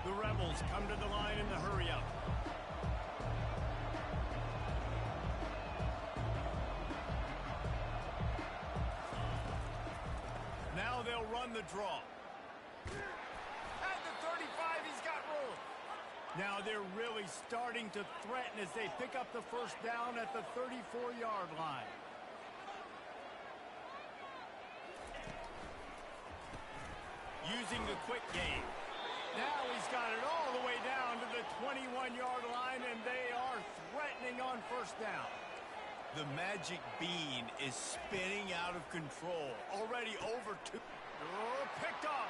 The Rebels come to the line in the hurry-up. Now they'll run the draw. At the 35, he's got room. Now they're really starting to threaten as they pick up the first down at the 34-yard line. Using the quick game. Now he's got it all the way down to the 21-yard line, and they are threatening on first down. The magic bean is spinning out of control. Already over 2. Oh, picked off.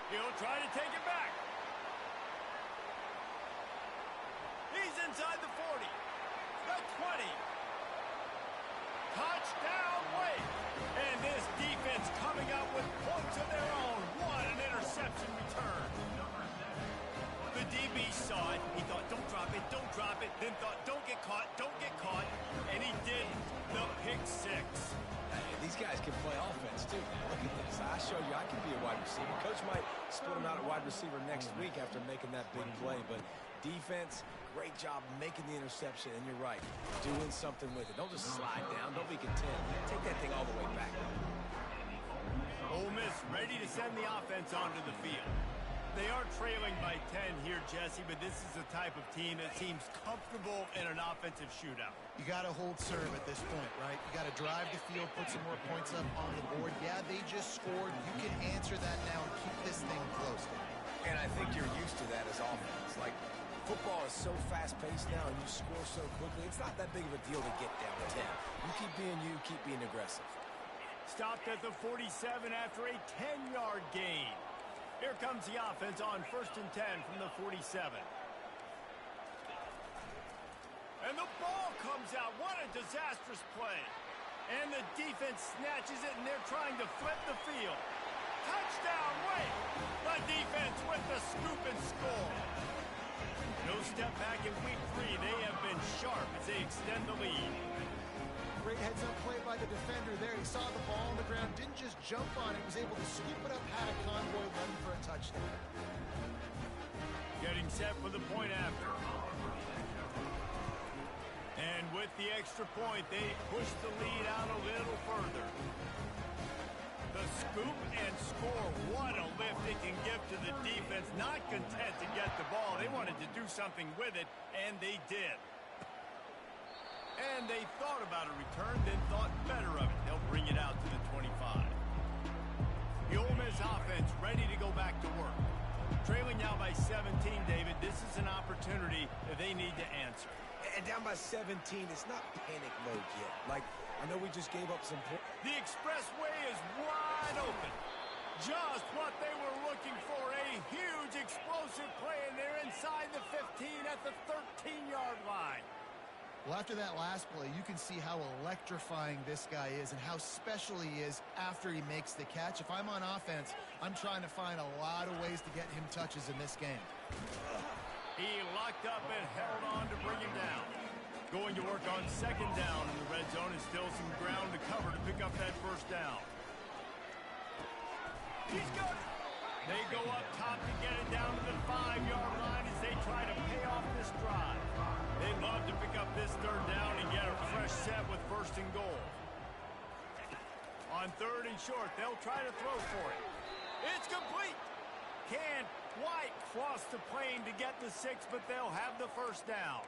He'll try to take it back. He's inside the 40. The 20. Touchdown, Wake. And this defense coming up with points of their own. What an interception return. The DB saw it. He thought, don't drop it, don't drop it. Then thought, don't get caught, don't get caught. And he did the pick six. These guys can play offense, too. Look at this. I showed you I can be a wide receiver. Coach might split him out at wide receiver next week after making that big play. But defense, great job making the interception. And you're right, doing something with it. Don't just slide down. Don't be content. Take that thing all the way back. Ole Miss ready to send the offense onto the field. They are trailing by 10 here, Jesse, but this is the type of team that seems comfortable in an offensive shootout. You got to hold serve at this point, right? You got to drive the field, put some more points up on the board. Yeah, they just scored. You can answer that now and keep this thing close. And I think you're used to that as offense. Like, football is so fast-paced now and you score so quickly, it's not that big of a deal to get down 10. You keep being aggressive. Stopped at the 47 after a 10-yard gain. Here comes the offense on 1st and 10 from the 47. And the ball comes out. What a disastrous play. And the defense snatches it, and they're trying to flip the field. Touchdown, Wake. The defense with the scoop and score. No step back in week 3. They have been sharp as they extend the lead. Great heads-up play by the defender there. He saw the ball on the ground, didn't just jump on it, was able to scoop it up, had a convoy, running for a touchdown. Getting set for the point after. And with the extra point, they push the lead out a little further. The scoop and score. What a lift it can give to the defense. Not content to get the ball. They wanted to do something with it, and they did. And they thought about a return, then thought better of it. They'll bring it out to the 25. The Ole Miss offense ready to go back to work. Trailing now by 17, David. This is an opportunity that they need to answer. And down by 17, it's not panic mode yet. Like, I know we just gave up some points. The expressway is wide open. Just what they were looking for. A huge explosive play, and they're inside the 15 at the 13-yard line. Well, after that last play, you can see how electrifying this guy is and how special he is after he makes the catch. If I'm on offense, I'm trying to find a lot of ways to get him touches in this game. He locked up and held on to bring him down. Going to work on 2nd down in the red zone, is still some ground to cover to pick up that first down. He's got it. They go up top to get it down to the 5-yard line as they try to pay off this drive. They'd love to pick up this 3rd down and get a fresh set with 1st and goal. On 3rd and short, they'll try to throw for it. It's complete. Can't quite cross the plane to get the 6, but they'll have the first down.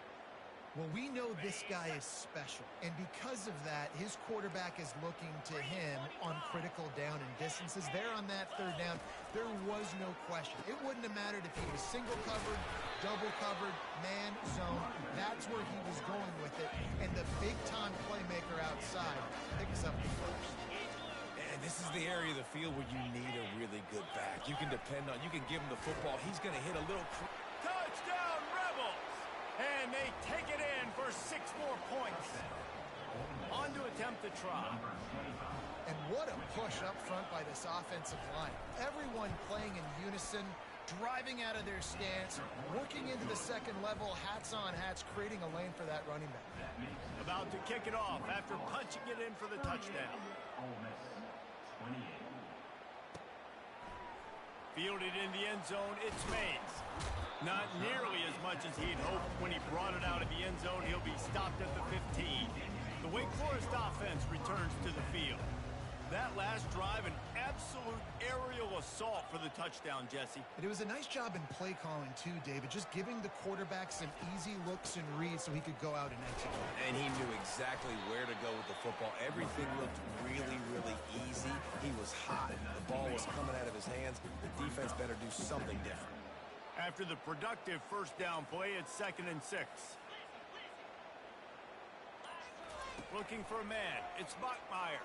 Well, we know this guy is special, and because of that, his quarterback is looking to him on critical down and distances. There on that 3rd down, there was no question. It wouldn't have mattered if he was single covered, double covered, man, zone. That's where he was going with it, and the big-time playmaker outside picks up the first. And this is the area of the field where you need a really good back. You can depend on, you can give him the football. He's going to hit a little. Touchdown! attempt to try. And what a push up front by this offensive line. Everyone playing in unison, driving out of their stance, working into the second level, hats on hats, creating a lane for that running back. About to kick it off after punching it in for the touchdown. Fielded in the end zone, it's Mays. Not nearly as much as he'd hoped when he brought it out of the end zone. He'll be stopped at the 15. The Wake Forest offense returns to the field. That last drive, an absolute aerial assault for the touchdown, Jesse. And it was a nice job in play calling too, David, just giving the quarterback some easy looks and reads so he could go out and execute. And he knew exactly where to go with the football. Everything looked really, really easy. He was hot. The ball was coming out of his hands. The defense better do something different. After the productive first down play, it's 2nd and 6. Looking for a man. It's Bachmeier.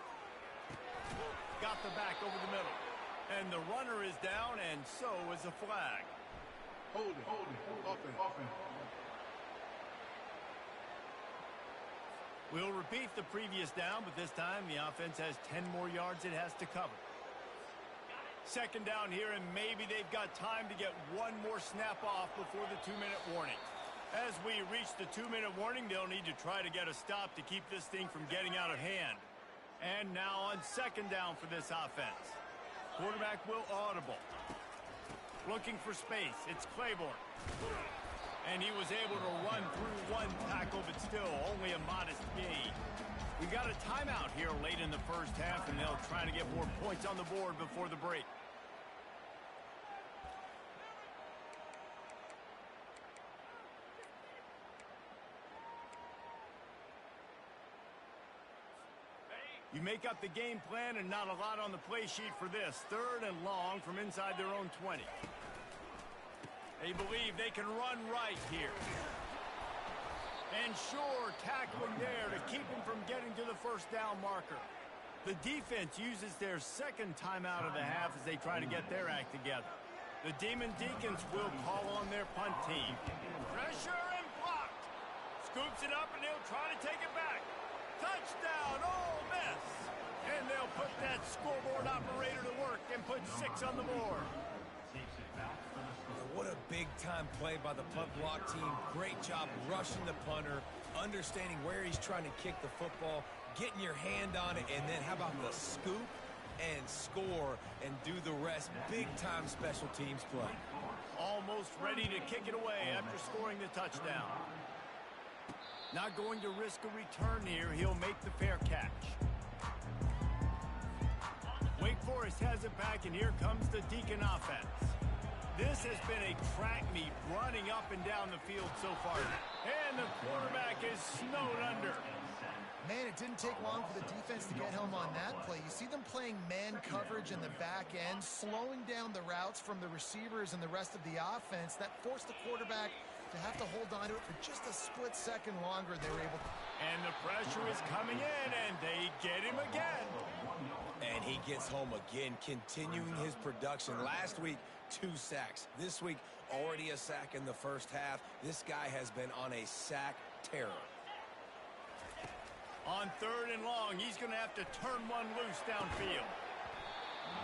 Got the back over the middle. And the runner is down, and so is a flag. Hold it. Offense. We'll repeat the previous down, but this time the offense has 10 more yards it has to cover. 2nd down here, and maybe they've got time to get one more snap off before the 2-minute warning. As we reach the 2-minute warning, they'll need to try to get a stop to keep this thing from getting out of hand. And now on 2nd down for this offense. Quarterback will audible. Looking for space. It's Claiborne. And he was able to run through one tackle, but still only a modest gain. We got a timeout here late in the first half, and they'll try to get more points on the board before the break. You make up the game plan and not a lot on the play sheet for this. 3rd and long from inside their own 20. They believe they can run right here. And sure, tackling there to keep him from getting to the first down marker. The defense uses their 2nd timeout of the half as they try to get their act together. The Demon Deacons will call on their punt team. Pressure and blocked. Scoops it up and he'll try to take it back. Touchdown, Ole Miss! And they'll put that scoreboard operator to work and put 6 on the board. What a big-time play by the punt block team. Great job rushing the punter, understanding where he's trying to kick the football, getting your hand on it, and then how about the scoop and score and do the rest. Big-time special teams play. Almost ready to kick it away after scoring the touchdown. Not going to risk a return here. He'll make the fair catch. Wake Forest has it back, and here comes the Deacon offense. This has been a track meet running up and down the field so far. And the quarterback is snowed under. Man, it didn't take long for the defense to get home on that play. You see them playing man coverage in the back end, slowing down the routes from the receivers and the rest of the offense. That forced the quarterback to have to hold on to it for just a split second longer. They were able to. And the pressure is coming in, and they get him again. And he gets home again, continuing his production. Last week, 2 sacks. This week, already a sack in the first half. This guy has been on a sack terror. On 3rd and long, he's going to have to turn one loose downfield.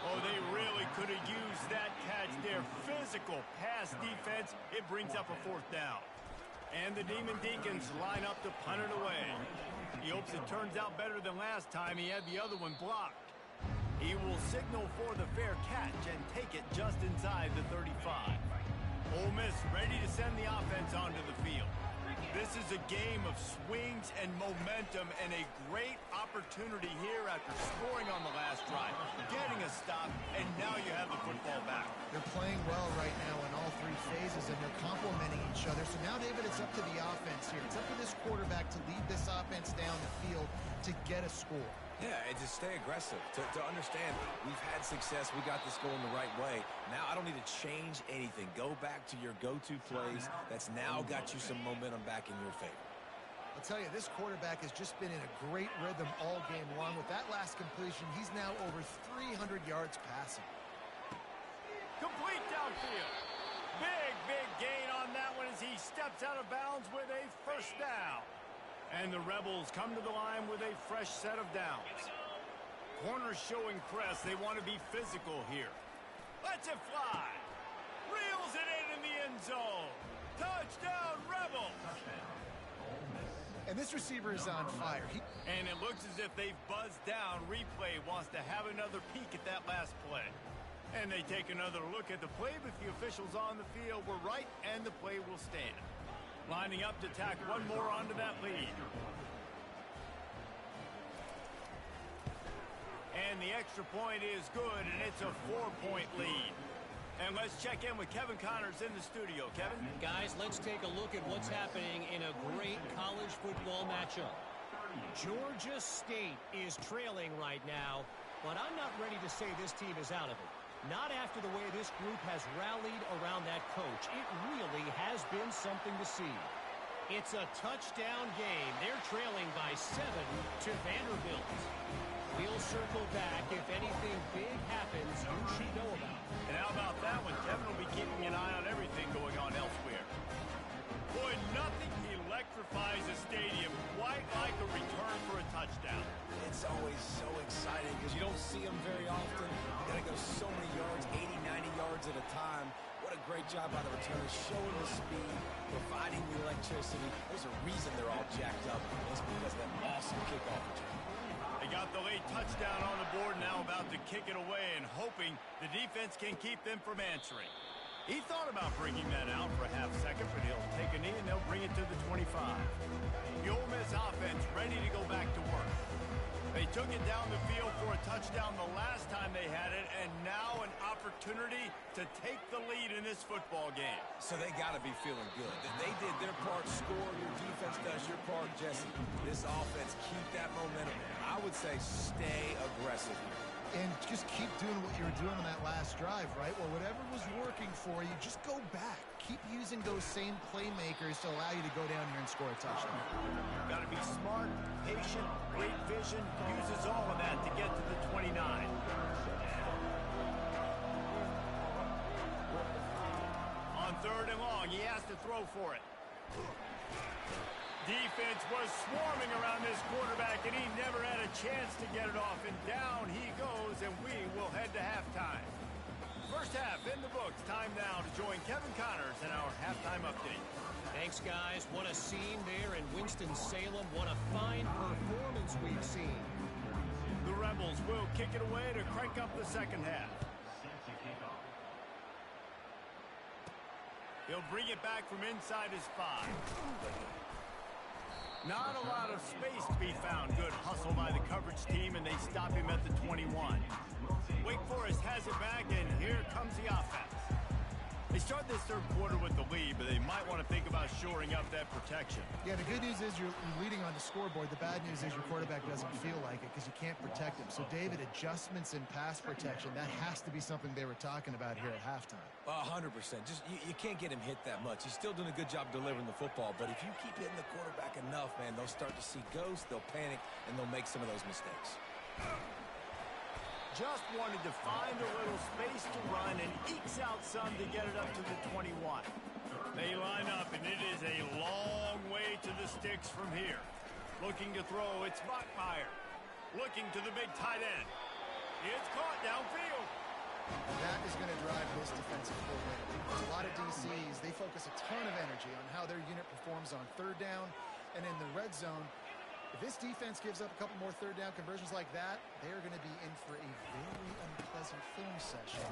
Oh, they really could have used that catch there. Physical pass defense. It brings up a 4th down. And the Demon Deacons line up to punt it away. He hopes it turns out better than last time. He had the other one blocked. He will signal for the fair catch and take it just inside the 35. Ole Miss ready to send the offense onto the field. This is a game of swings and momentum, and a great opportunity here after scoring on the last drive, getting a stop, and now you have the football back. They're playing well right now in all 3 phases, and they're complementing each other. So now, David, it's up to the offense here. It's up to this quarterback to lead this offense down the field to get a score. Yeah, and to stay aggressive, to understand we've had success, we got this going the right way. Now I don't need to change anything. Go back to your go-to plays. That's now got you some momentum back in your favor. I'll tell you, this quarterback has just been in a great rhythm all game long. With that last completion, he's now over 300 yards passing. Complete downfield. Big gain on that one as he steps out of bounds with a 1st down. And the Rebels come to the line with a fresh set of downs. Corners showing press. They want to be physical here. Lets it fly. Reels it in the end zone. Touchdown, Rebels. And this receiver is on fire. And it looks as if they've buzzed down. Replay wants to have another peek at that last play. And they take another look at the play, but the officials on the field were right, and the play will stand. Lining up to tack one more onto that lead. And the extra point is good, and it's a 4-point lead. And let's check in with Kevin Connors in the studio. Kevin? Guys, let's take a look at what's happening in a great college football matchup. Georgia State is trailing right now, but I'm not ready to say this team is out of it. Not after the way this group has rallied around that coach. It really has been something to see. It's a touchdown game. They're trailing by 7 to Vanderbilt. We'll circle back if anything big happens you should know about. And how about that one? Kevin will be keeping an eye on everything going on elsewhere. Boy, nothing electrifies a stadium quite like a return for a touchdown. It's always so exciting because you don't see them very often. You got to go so many yards, 80, 90 yards at a time. What a great job by the returners, showing the speed, providing the electricity. There's a reason they're all jacked up. It's because of that awesome kickoff return. They got the late touchdown on the board, now about to kick it away and hoping the defense can keep them from answering. He thought about bringing that out for a half second, but he'll take a knee and they'll bring it to the 25. The Ole Miss offense ready to go back to work. They took it down the field for a touchdown the last time they had it, and now an opportunity to take the lead in this football game. So they got to be feeling good. They did their part, score. Your defense does your part, Jesse. This offense, keep that momentum. I would say stay aggressive here. And just keep doing what you were doing on that last drive, right? Well, whatever was working for you, just go back. Keep using those same playmakers to allow you to go down here and score a touchdown. Got to be smart, patient, great vision, uses all of that to get to the 29. On 3rd and long, he has to throw for it. Defense was swarming around this quarterback, and he never had a chance to get it off. And down he goes, and we will head to halftime. First half in the books. Time now to join Kevin Connors in our halftime update. Thanks, guys. What a scene there in Winston-Salem. What a fine performance we've seen. The Rebels will kick it away to crank up the second half. He'll bring it back from inside his 5. Not a lot of space to be found. Good hustle by the coverage team, and they stop him at the 21. Wake Forest has it back, and here comes the offense. They start this third quarter with the lead, but they might want to think about shoring up that protection. Yeah, the good news is you're leading on the scoreboard. The bad news is your quarterback doesn't feel like it because you can't protect him. So, David, adjustments in pass protection, that has to be something they were talking about here at halftime. 100%. Just you can't get him hit that much. He's still doing a good job delivering the football, but if you keep hitting the quarterback enough, man, they'll start to see ghosts, they'll panic, and they'll make some of those mistakes. Just wanted to find a little space to run and ekes out some to get it up to the 21. They line up, and it is a long way to the sticks from here. Looking to throw, it's Bachmeier. Looking to the big tight end. It's caught downfield. That is going to drive this defensive coordinator. A lot of DCs, they focus a ton of energy on how their unit performs on 3rd down and in the red zone. If this defense gives up a couple more 3rd down conversions like that, they're going to be in for a very unpleasant film session.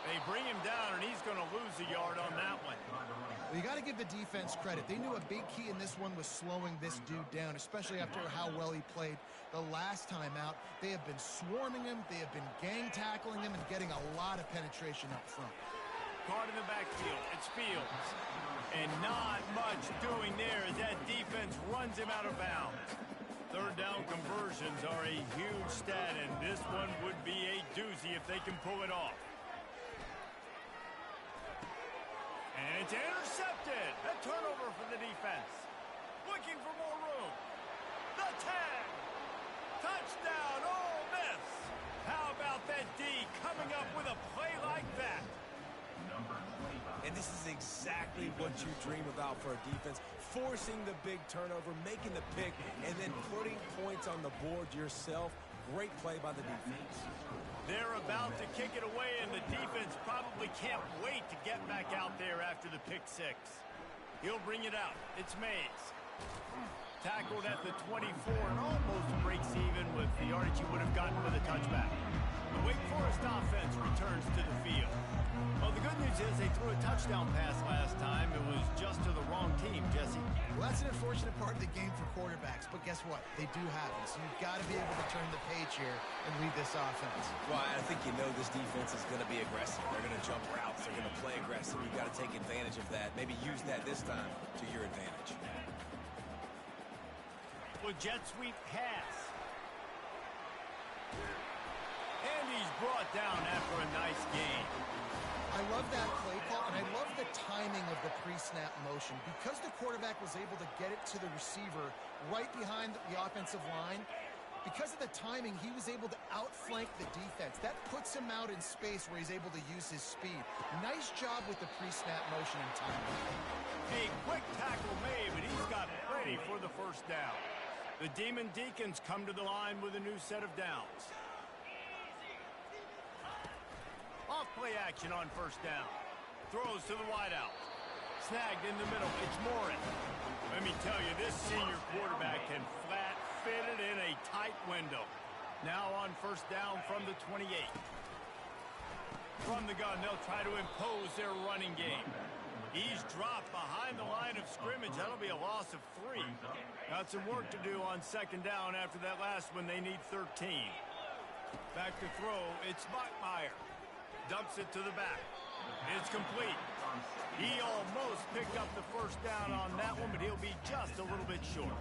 They bring him down, and he's going to lose a yard on that one. Well, you got to give the defense credit. They knew a big key in this one was slowing this dude down, especially after how well he played the last time out. They have been swarming him. They have been gang tackling him and getting a lot of penetration up front. Caught in the backfield. It's Fields. And not much doing there as that defense runs him out of bounds. 3rd down conversions are a huge stat, and this one would be a doozy if they can pull it off. And it's intercepted. A turnover for the defense. Looking for more room. The tag. Touchdown, Ole Miss. How about that D coming up with a play like that? Number 25. And this is exactly what you dream about for a defense. Forcing the big turnover, making the pick, and then putting points on the board yourself. Great play by the defense. They're about to kick it away, and the defense probably can't wait to get back out there after the pick six. He'll bring it out. It's Mays. Tackled at the 24 and almost breaks even with the yardage he would have gotten with a touchback. The Wake Forest offense returns to the field. Well, the good news is they threw a touchdown pass last time. It was just to the wrong team, Jesse. Well, that's an unfortunate part of the game for quarterbacks, but guess what? They do have it, so you've got to be able to turn the page here and lead this offense. Well, I think you know this defense is going to be aggressive. They're going to jump routes. They're going to play aggressive. You've got to take advantage of that. Maybe use that this time to your advantage. Well, jet sweep pass. And he's brought down after a nice gain. I love that play call, and I love the timing of the pre-snap motion. Because the quarterback was able to get it to the receiver right behind the offensive line, because of the timing, he was able to outflank the defense. That puts him out in space where he's able to use his speed. Nice job with the pre-snap motion and timing. A quick tackle made, but he's got plenty for the first down. The Demon Deacons come to the line with a new set of downs. Off play action on first down. Throws to the wideout. Snagged in the middle. It's Morin. Let me tell you, this senior quarterback can flat fit it in a tight window. Now on first down from the 28. From the gun, they'll try to impose their running game. He's dropped behind the line of scrimmage. That'll be a loss of 3. Got some work to do on second down after that last one. They need 13. Back to throw. It's Bachmeier. Dumps it to the back. It's complete. He almost picked up the first down on that one, but he'll be just a little bit short.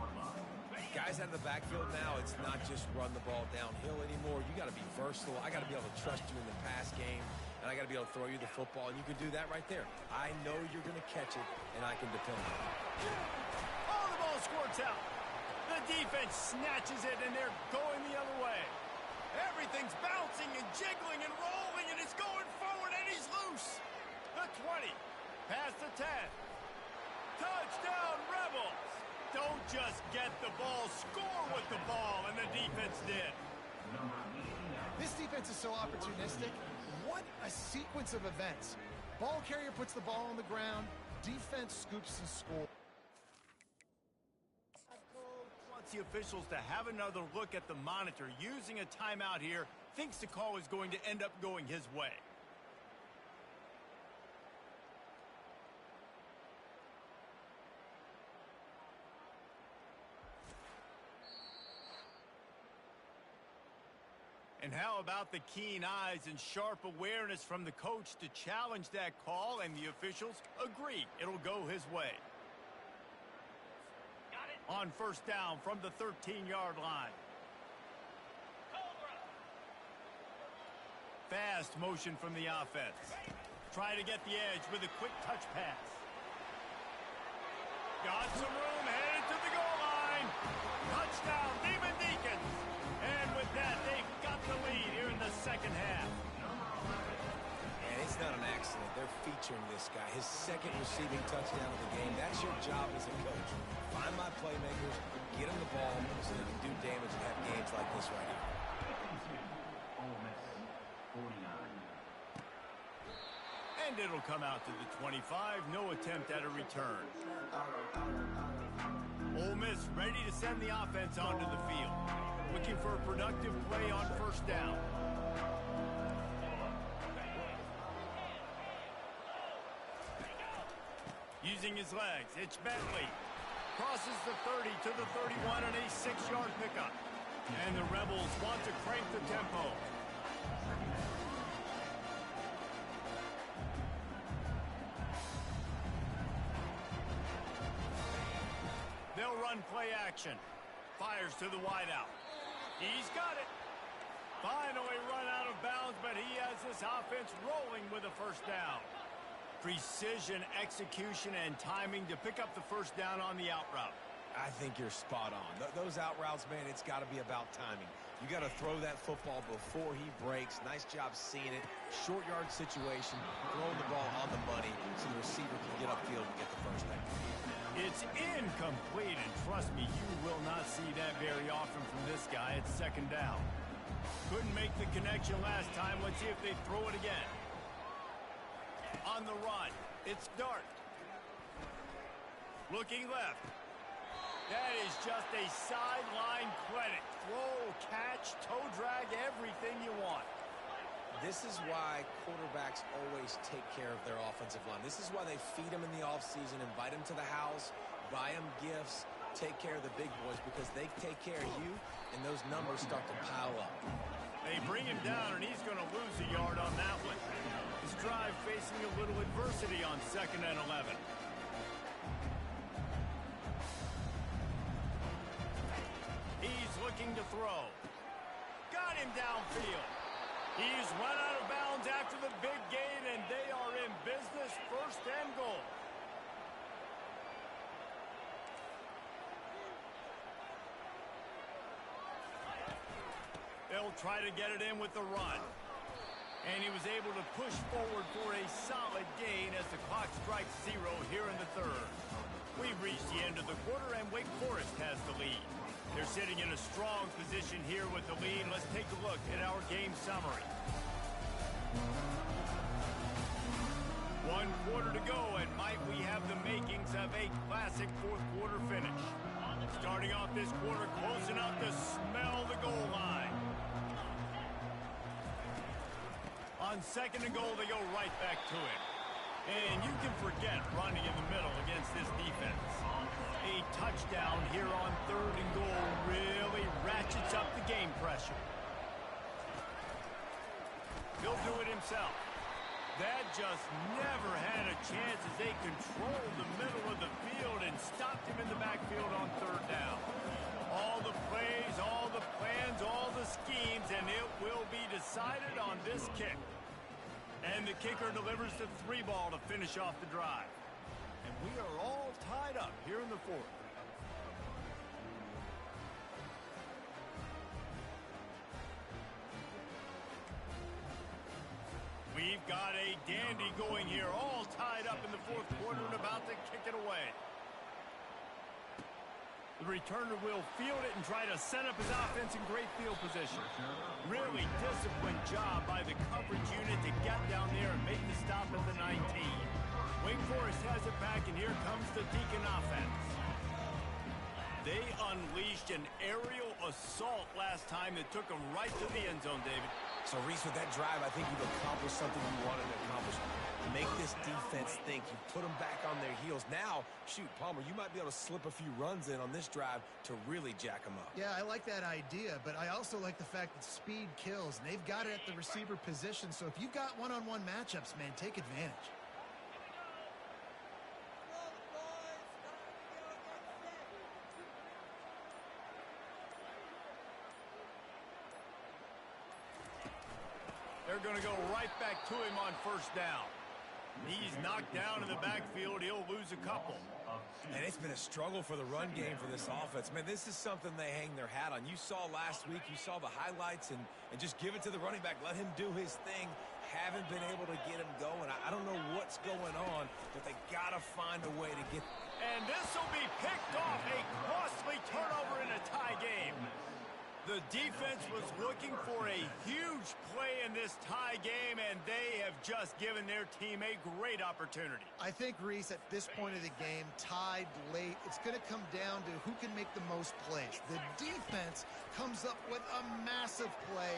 Guys out of the backfield now, it's not just run the ball downhill anymore. You got to be versatile. I got to be able to trust you in the pass game, and I got to be able to throw you the football, and you can do that right there. I know you're going to catch it, and I can depend on it. Oh, the ball squirts out. The defense snatches it, and they're going the other way. Everything's bouncing and jiggling and rolling, and it's going forward, and he's loose. The 20, past the 10. Touchdown, Rebels. Don't just get the ball, score with the ball, and the defense did. This defense is so opportunistic. What a sequence of events. Ball carrier puts the ball on the ground. Defense scoops and scores. Wants the officials to have another look at the monitor. Using a timeout here, thinks the call is going to end up going his way. And how about the keen eyes and sharp awareness from the coach to challenge that call, and the officials agree it'll go his way. On first down from the 13-yard line. Fast motion from the offense. Try to get the edge with a quick touch pass. Got some room, headed to the goal line. Touchdown, Demon Deacons. And with that, they've got the lead here in the second half. And it's not an accident. They're featuring this guy. His second receiving touchdown of the game. That's your job as a coach. Find my playmakers, get them the ball so they can do damage and have games like this right here. And it'll come out to the 25. No attempt at a return. Ole Miss ready to send the offense onto the field. Looking for a productive play on first down. Using his legs, it's Bentley. Crosses the 30 to the 31 on a 6-yard pickup. And the Rebels want to crank the tempo. They'll run play action. Fires to the wideout. He's got it. Finally run out of bounds, but he has this offense rolling with a first down. Precision, execution, and timing to pick up the first down on the out route. I think you're spot on. Those out routes, man, it's got to be about timing. You got to throw that football before he breaks. Nice job seeing it. Short yard situation, throwing the ball on the money so the receiver can get upfield and get the first down. It's incomplete, and trust me, you will not see that very often from this guy. It's second down. Couldn't make the connection last time. Let's see if they throw it again. On the run, it's Dart. Looking left. That is just a sideline credit. Throw, catch, toe drag, everything you want. This is why quarterbacks always take care of their offensive line. This is why they feed them in the offseason, invite them to the house, buy them gifts, take care of the big boys, because they take care of you, and those numbers start to pile up. They bring him down, and he's going to lose a yard on that one. His drive facing a little adversity on 2nd and 11. He's looking to throw. Got him downfield. He's run out of bounds after the big gain, and they are in business, 1st and goal. They'll try to get it in with the run. And he was able to push forward for a solid gain as the clock strikes 0 here in the 3rd. We've reached the end of the quarter, and Wake Forest has the lead. They're sitting in a strong position here with the lead. Let's take a look at our game summary. 1 quarter to go, and might we have the makings of a classic 4th quarter finish. Starting off this quarter close enough to smell the goal line. On 2nd and goal, they go right back to it. And you can forget running in the middle against this defense. A touchdown here on 3rd and goal really ratchets up the game pressure. He'll do it himself. That just never had a chance as they controlled the middle of the field and stopped him in the backfield on 3rd down. All the plays, all the plans, all the schemes, and it will be decided on this kick. And the kicker delivers the 3 ball to finish off the drive. And we are all tied up here in the 4th. We've got a dandy going here, all tied up in the 4th quarter and about to kick it away. The returner will field it and try to set up his offense in great field position. Really disciplined job by the coverage unit to get down there and make the stop at the 19. Wake Forest has it back, and here comes the Deacon offense. They unleashed an aerial assault last time that took them right to the end zone, David. So, Reese, with that drive, I think you've accomplished something you wanted to accomplish. Make this defense think. You put them back on their heels. Now, shoot, Palmer, you might be able to slip a few runs in on this drive to really jack them up. Yeah, I like that idea, but I also like the fact that speed kills, and they've got it at the receiver position. So if you've got one-on-one matchups, man, take advantage. They're going to go right back to him on 1st down. He's knocked down in the backfield. He'll lose a couple. And it's been a struggle for the run game for this offense. Man, this is something they hang their hat on. You saw last week, you saw the highlights, and just give it to the running back. Let him do his thing. Haven't been able to get him going. I don't know what's going on, but they got to find a way to get. And this will be picked off. A costly turnover in a tie game. The defense was looking for a huge play in this tie game, and they have just given their team a great opportunity. I think, Reese, at this point of the game, tied late, it's going to come down to who can make the most plays. The defense comes up with a massive play,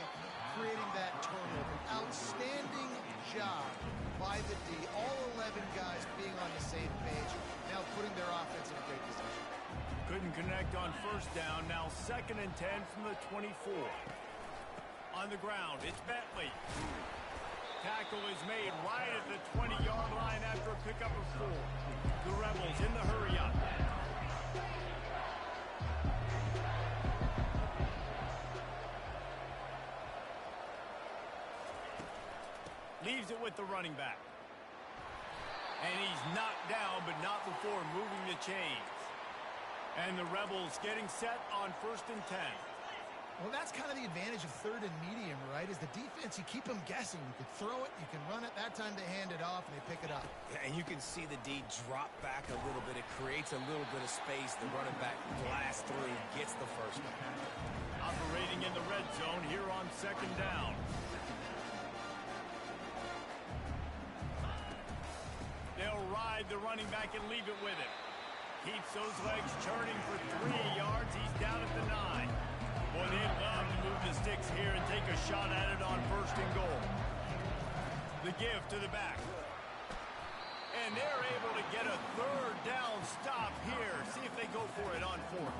creating that turnover. Outstanding job by the D. All 11 guys being on the same page, now putting their offense in a great position. Couldn't connect on 1st down. Now 2nd and 10 from the 24. On the ground, it's Bentley. Tackle is made right at the 20-yard line after a pickup of 4. The Rebels in the hurry-up. Leaves it with the running back. And he's knocked down, but not before moving the chains. And the Rebels getting set on 1st and 10. Well, that's kind of the advantage of 3rd and medium, right? Is the defense, you keep them guessing. You can throw it, you can run it. That time they hand it off, and they pick it up. Yeah, and you can see the D drop back a little bit. It creates a little bit of space. The running back blasts through, gets the first one. Operating in the red zone here on 2nd down. They'll ride the running back and leave it with him. Keeps those legs churning for 3 yards. He's down at the 9. Boy, they'd love to move the sticks here and take a shot at it on 1st and goal. The give to the back. And they're able to get a 3rd down stop here. See if they go for it on 4th.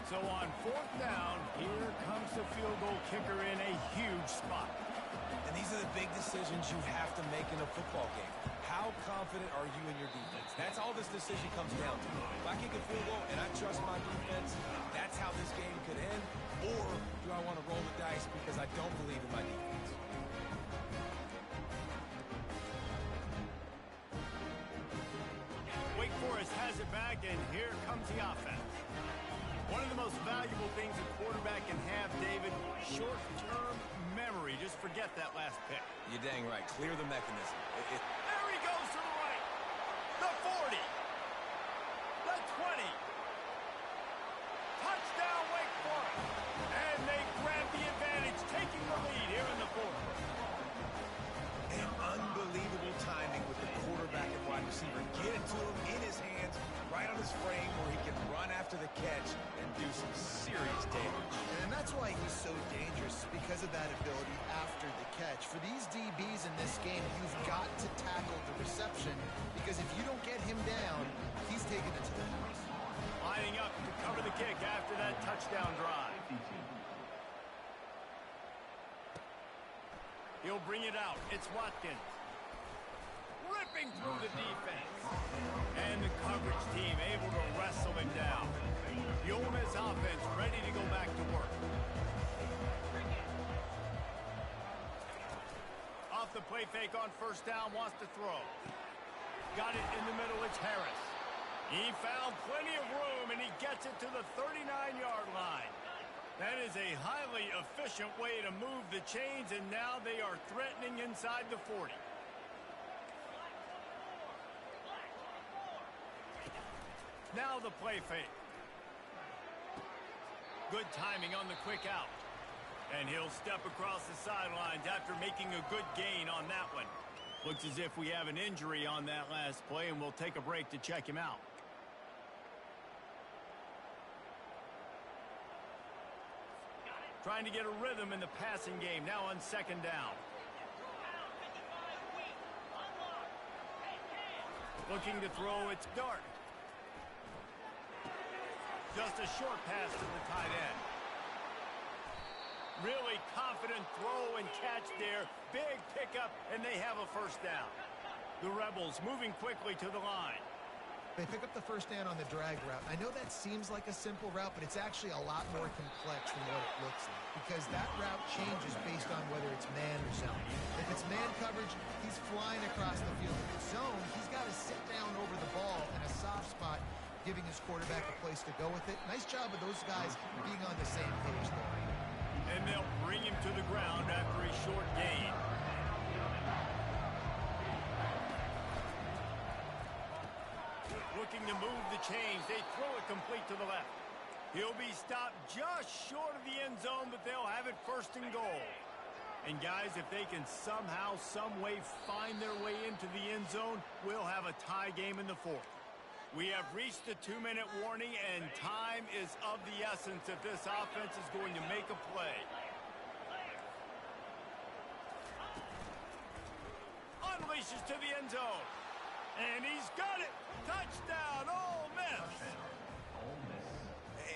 So on 4th down, here comes the field goal kicker in a huge spot. And these are the big decisions you have to make in a football game. How confident are you in your defense? That's all this decision comes down to. If I kick a field goal and I trust my defense, that's how this game could end. Or do I want to roll the dice because I don't believe in my defense? Wake Forest has it back, and here comes the offense. One of the most valuable things a quarterback can have, David, short-term memory. Just forget that last pick. You're dang right. Clear the mechanism. There he goes to the right. The 40. The 20. Touchdown, Wake Forest. And they grab the advantage, taking the lead here in the 4th. And unbelievable timing with the quarterback and wide receiver. Get it to him in his hands, right on his frame where he can run after the catch and do some serious damage. And that's why he's so dangerous, because of that ability after the catch. For these DBs in this game, you've got to tackle the reception, because if you don't get him down, he's taking it to the house. Lining up to cover the kick after that touchdown drive. He'll bring it out. It's Watkins. Ripping through the defense. And the coverage team able to wrestle him down. The Ole Miss offense ready to go back to work. Off the play fake on 1st down, wants to throw. Got it in the middle, it's Harris. He found plenty of room, and he gets it to the 39-yard line. That is a highly efficient way to move the chains, and now they are threatening inside the 40. Now the play fake. Good timing on the quick out. And he'll step across the sidelines after making a good gain on that one. Looks as if we have an injury on that last play, and we'll take a break to check him out. Trying to get a rhythm in the passing game, now on 2nd down. Looking to throw, it's Dart. Just a short pass to the tight end. Really confident throw and catch there. Big pickup, and they have a 1st down. The Rebels moving quickly to the line. They pick up the 1st down on the drag route. I know that seems like a simple route, but it's actually a lot more complex than what it looks like, because that route changes based on whether it's man or zone. If it's man coverage, he's flying across the field. If it's zone, he's got to sit down over the ball in a soft spot, giving his quarterback a place to go with it. Nice job of those guys being on the same page there. And they'll bring him to the ground after a short gain. Looking to move the chains. They throw it complete to the left. He'll be stopped just short of the end zone, but they'll have it 1st and goal. And guys, if they can somehow, some way find their way into the end zone, we'll have a tie game in the 4th. We have reached the 2-minute warning, and time is of the essence if this offense is going to make a play. Unleashes to the end zone. And he's got it. Touchdown, Ole Miss.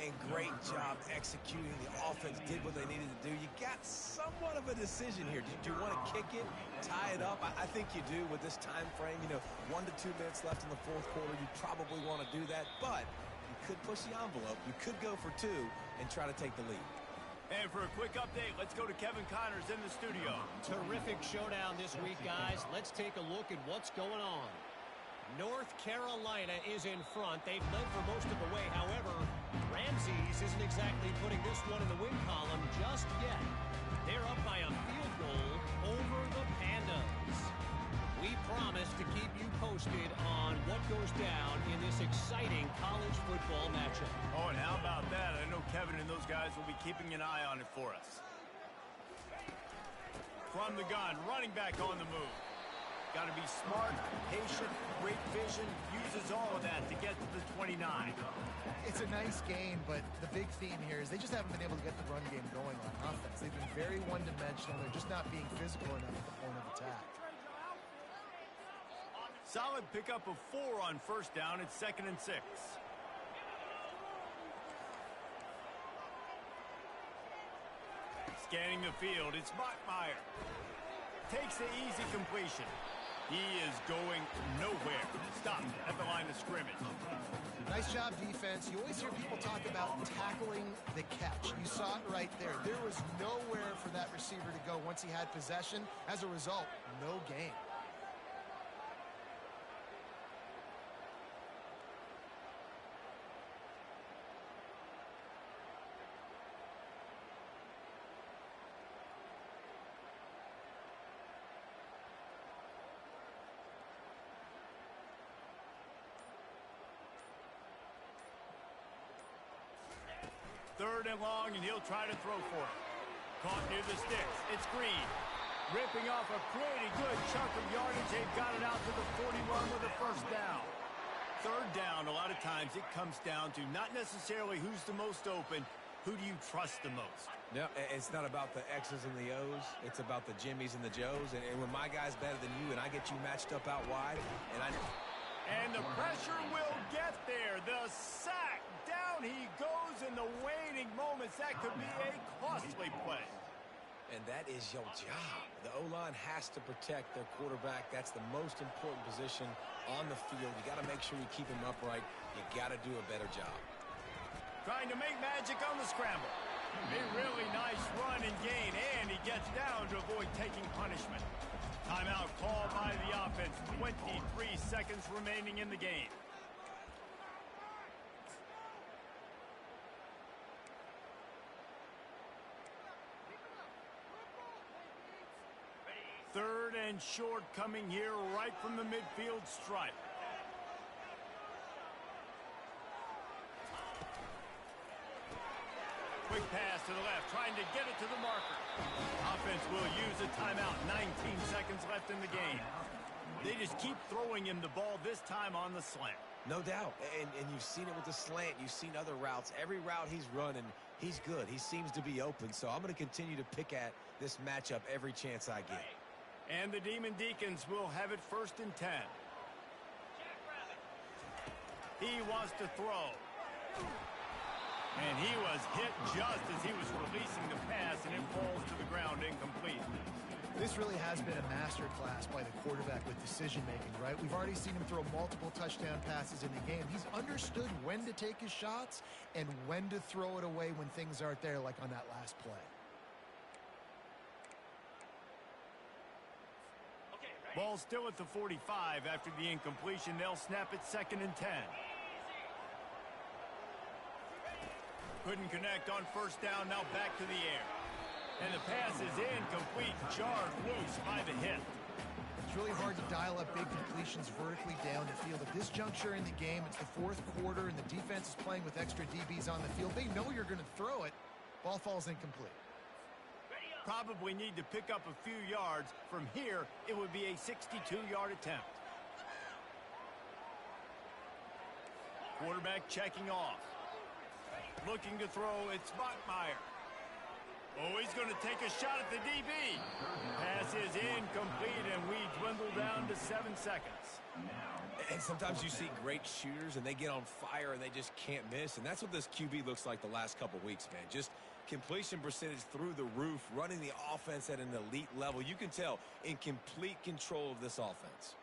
And great job executing. The offense did what they needed to do. You got somewhat of a decision here. Do you want to kick it, tie it up? I think you do with this time frame. 1 to 2 minutes left in the 4th quarter. You probably want to do that, but you could push the envelope. You could go for 2 and try to take the lead. And for a quick update, let's go to Kevin Connors in the studio. Terrific showdown this week, guys. Let's take a look at what's going on. North Carolina is in front. They've led for most of the way. However, Ramses isn't exactly putting this one in the win column just yet. They're up by a field goal over the Pandas. We promise to keep you posted on what goes down in this exciting college football matchup. Oh, and how about that? I know Kevin and those guys will be keeping an eye on it for us. From the gun, running back on the move. Got to be smart, patient, great vision, uses all of that to get to the 29. It's a nice game, but the big theme here is they just haven't been able to get the run game going on offense. They've been very one-dimensional. They're just not being physical enough at the point of attack. Solid pickup of 4 on first down. It's 2nd and 6. Scanning the field, it's Bachmeier. Takes the easy completion. He is going nowhere. Stopped at the line of scrimmage. Nice job, defense. You always hear people talk about tackling the catch. You saw it right there. There was nowhere for that receiver to go once he had possession. As a result, no gain. Third and long, and he'll try to throw for it. Caught near the sticks. It's Green. Ripping off a pretty good chunk of yardage. They've got it out to the 41 with a first down. Third down, a lot of times it comes down to not necessarily who's the most open, who do you trust the most? No, it's not about the X's and the O's. It's about the Jimmys and the Joes. And when my guy's better than you and I get you matched up out wide, and the pressure will get there. The sack. Down he goes in the waning moments. That could be a costly play. And that is your job. The O-line has to protect their quarterback. That's the most important position on the field. You got to make sure you keep him upright. You got to do a better job. Trying to make magic on the scramble. A really nice run and gain, and he gets down to avoid taking punishment. Timeout called by the offense. 23 seconds remaining in the game. Third and short coming here right from the midfield stripe. Quick pass to the left, trying to get it to the marker. Offense will use a timeout. 19 seconds left in the game. They just keep throwing him the ball, this time on the slant. No doubt. And you've seen it with the slant. You've seen other routes. Every route he's running, he's good. He seems to be open. So I'm going to continue to pick at this matchup every chance I get. And the Demon Deacons will have it 1st and 10. He wants to throw. And he was hit just as he was releasing the pass, and it falls to the ground incomplete. This really has been a masterclass by the quarterback with decision-making, right? We've already seen him throw multiple touchdown passes in the game. He's understood when to take his shots and when to throw it away when things aren't there, like on that last play. Ball still at the 45 after the incompletion. They'll snap it 2nd and 10. Couldn't connect on first down. Now back to the air. And the pass is incomplete. Jarred loose by the hit. It's really hard to dial up big completions vertically down the field. At this juncture in the game, it's the 4th quarter, and the defense is playing with extra DBs on the field. They know you're going to throw it. Ball falls incomplete. Probably need to pick up a few yards. From here, it would be a 62-yard attempt. Quarterback checking off. Looking to throw, it's Bachmeier. Oh, he's going to take a shot at the DB. Pass is incomplete, and we dwindle down to 7 seconds. And sometimes you see great shooters, and they get on fire, and they just can't miss. And that's what this QB looks like the last couple weeks, man. Just completion percentage through the roof, running the offense at an elite level. You can tell in complete control of this offense.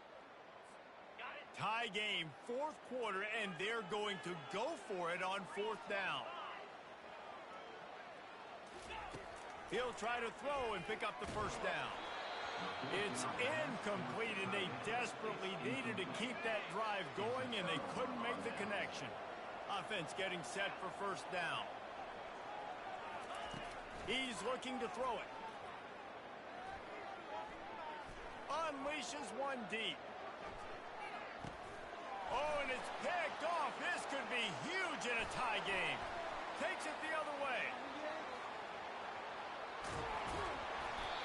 Tie game, 4th quarter, and they're going to go for it on 4th down. He'll try to throw and pick up the first down. It's incomplete, and they desperately needed to keep that drive going, and they couldn't make the connection. Offense getting set for first down. He's looking to throw it. Unleashes one deep. Oh, and it's picked off. This could be huge in a tie game. Takes it the other way.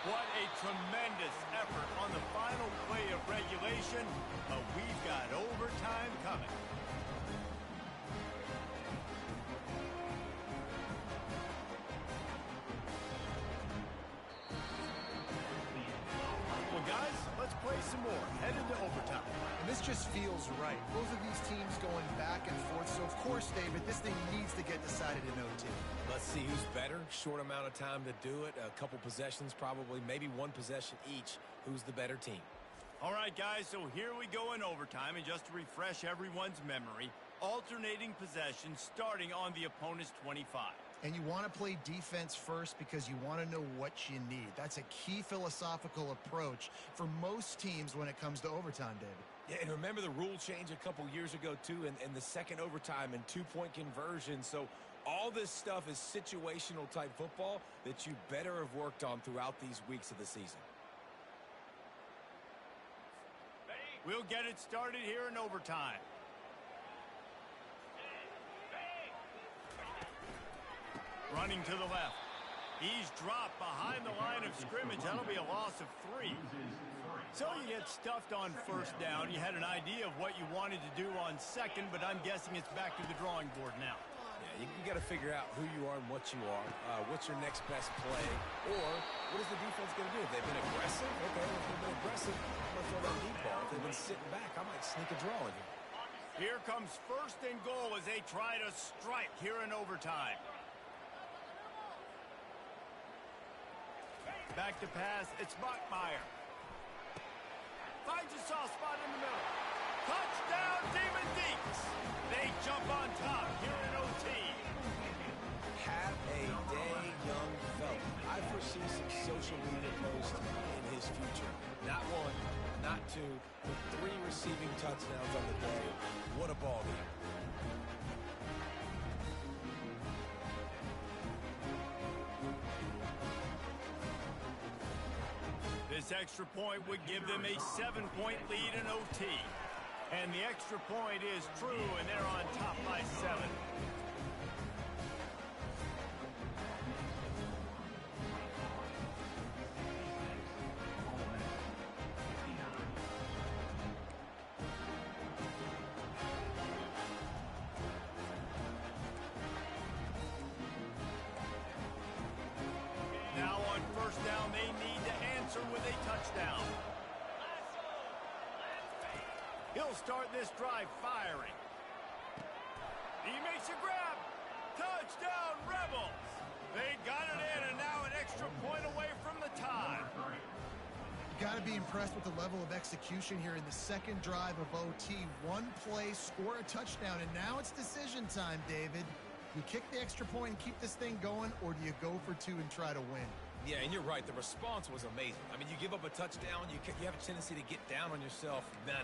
What a tremendous effort on the final play of regulation, but we've got overtime coming. Well, guys, let's play some more. Head into overtime. And this just feels right. Both of these teams going back and forth. So, of course, David, this thing needs to get decided in OT. Let's see who's better. Short amount of time to do it. A couple possessions probably, maybe one possession each. Who's the better team? All right, guys, so here we go in overtime. And just to refresh everyone's memory, alternating possessions starting on the opponent's 25. And you want to play defense first because you want to know what you need. That's a key philosophical approach for most teams when it comes to overtime, David. Yeah, and remember the rule change a couple years ago, too, and the second overtime and two-point conversion. So all this stuff is situational type football that you better have worked on throughout these weeks of the season. We'll get it started here in overtime. Running to the left. He's dropped behind the line of scrimmage. That'll be a loss of 3. So you get stuffed on first down. You had an idea of what you wanted to do on second, but I'm guessing it's back to the drawing board now. Yeah, you got to figure out who you are and what you are. What's your next best play? Or what is the defense going to do? If they've been aggressive, okay, if they've been aggressive, I'm going to throw that deep ball. If they've been sitting back, I might sneak a draw in here. Here comes first and goal as they try to strike here in overtime. Back to pass, it's Bachmeier. Finds a soft spot in the middle. Touchdown, Demon Deeks. They jump on top here in OT. Have a day, young fella. I foresee some social media posts in his future. Not one, not two, but 3 receiving touchdowns on the day. What a ball game. This extra point would give them a 7-point lead in OT. And the extra point is true, and they're on top by 7. Now on first down, they need to answer with a touchdown. He'll start this drive firing. He makes a grab. Touchdown, Rebels. They got it in, and now an extra point away from the tie. Got to be impressed with the level of execution here in the second drive of OT. One play, score a touchdown, and now it's decision time, David. You kick the extra point and keep this thing going, or do you go for 2 and try to win? Yeah, and you're right. The response was amazing. I mean, you give up a touchdown, you have a tendency to get down on yourself. No.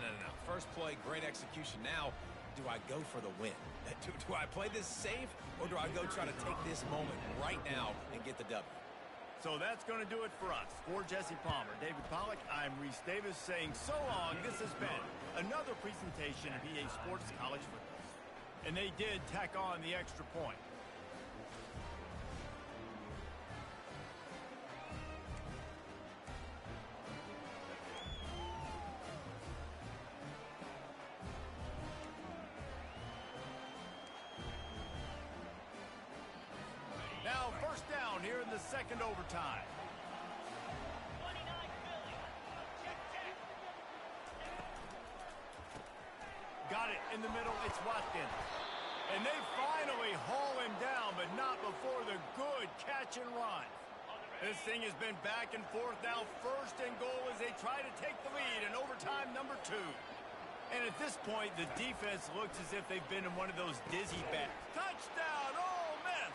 First play, great execution. Now, do I go for the win? Do I play this safe, or do I go try to take this moment right now and get the W? So that's going to do it for us. For Jesse Palmer, David Pollack, I'm Reese Davis saying so long. This has been another presentation of EA Sports College Football. And they did tack on the extra point. Now first down here in the second overtime. Got it in the middle, it's Watkins. And they finally haul him down, but not before the good catch and run. This thing has been back and forth now. First and goal as they try to take the lead in overtime number 2. And at this point, the defense looks as if they've been in one of those dizzy bets. Touchdown, Ole Miss!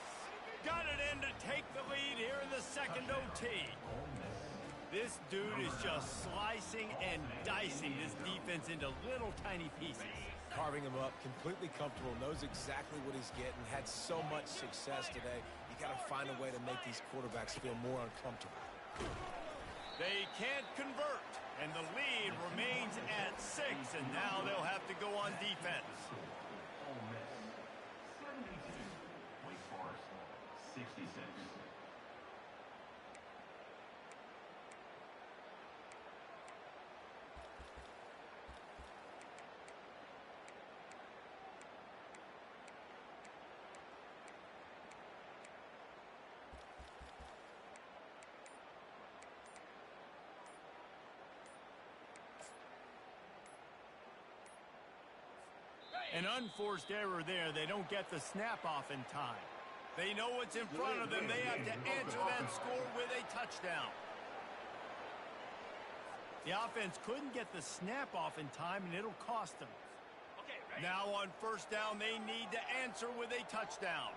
Got it in to take the lead here in the second OT. This dude is just slicing and dicing this defense into little tiny pieces. Carving him up, completely comfortable, knows exactly what he's getting, had so much success today. You got to find a way to make these quarterbacks feel more uncomfortable. They can't convert, and the lead remains at 6, and now they'll have to go on defense. Ole Miss 72. Wake Forest 66. An unforced error there. They don't get the snap off in time. They know what's in front of them. They have to answer that score with a touchdown. The offense couldn't get the snap off in time, and it'll cost them. Now on first down, they need to answer with a touchdown.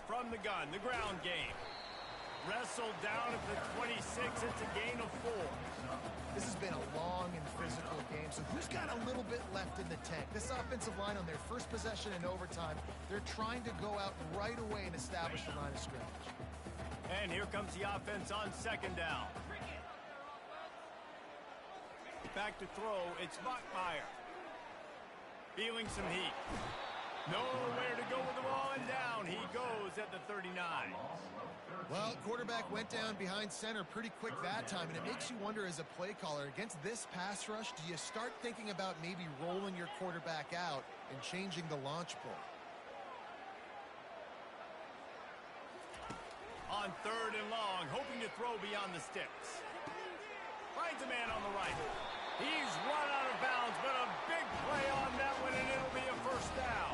From the gun, the ground game. Wrestled down at the 26. It's a gain of 4. This has been a long and physical game, so who's got a little bit left in the tank? This offensive line on their first possession in overtime, they're trying to go out right away and establish the line of scrimmage. And here comes the offense on second down. Back to throw, it's Bachmeier. Feeling some heat. Nowhere to go with the ball, and down he goes at the 39. Well, quarterback went down behind center pretty quick that time, and it makes you wonder as a play caller, against this pass rush, do you start thinking about maybe rolling your quarterback out and changing the launch point? On third and long, hoping to throw beyond the sticks. Finds a man on the right. He's run out of bounds, but a big play on that one, and it'll be a first down.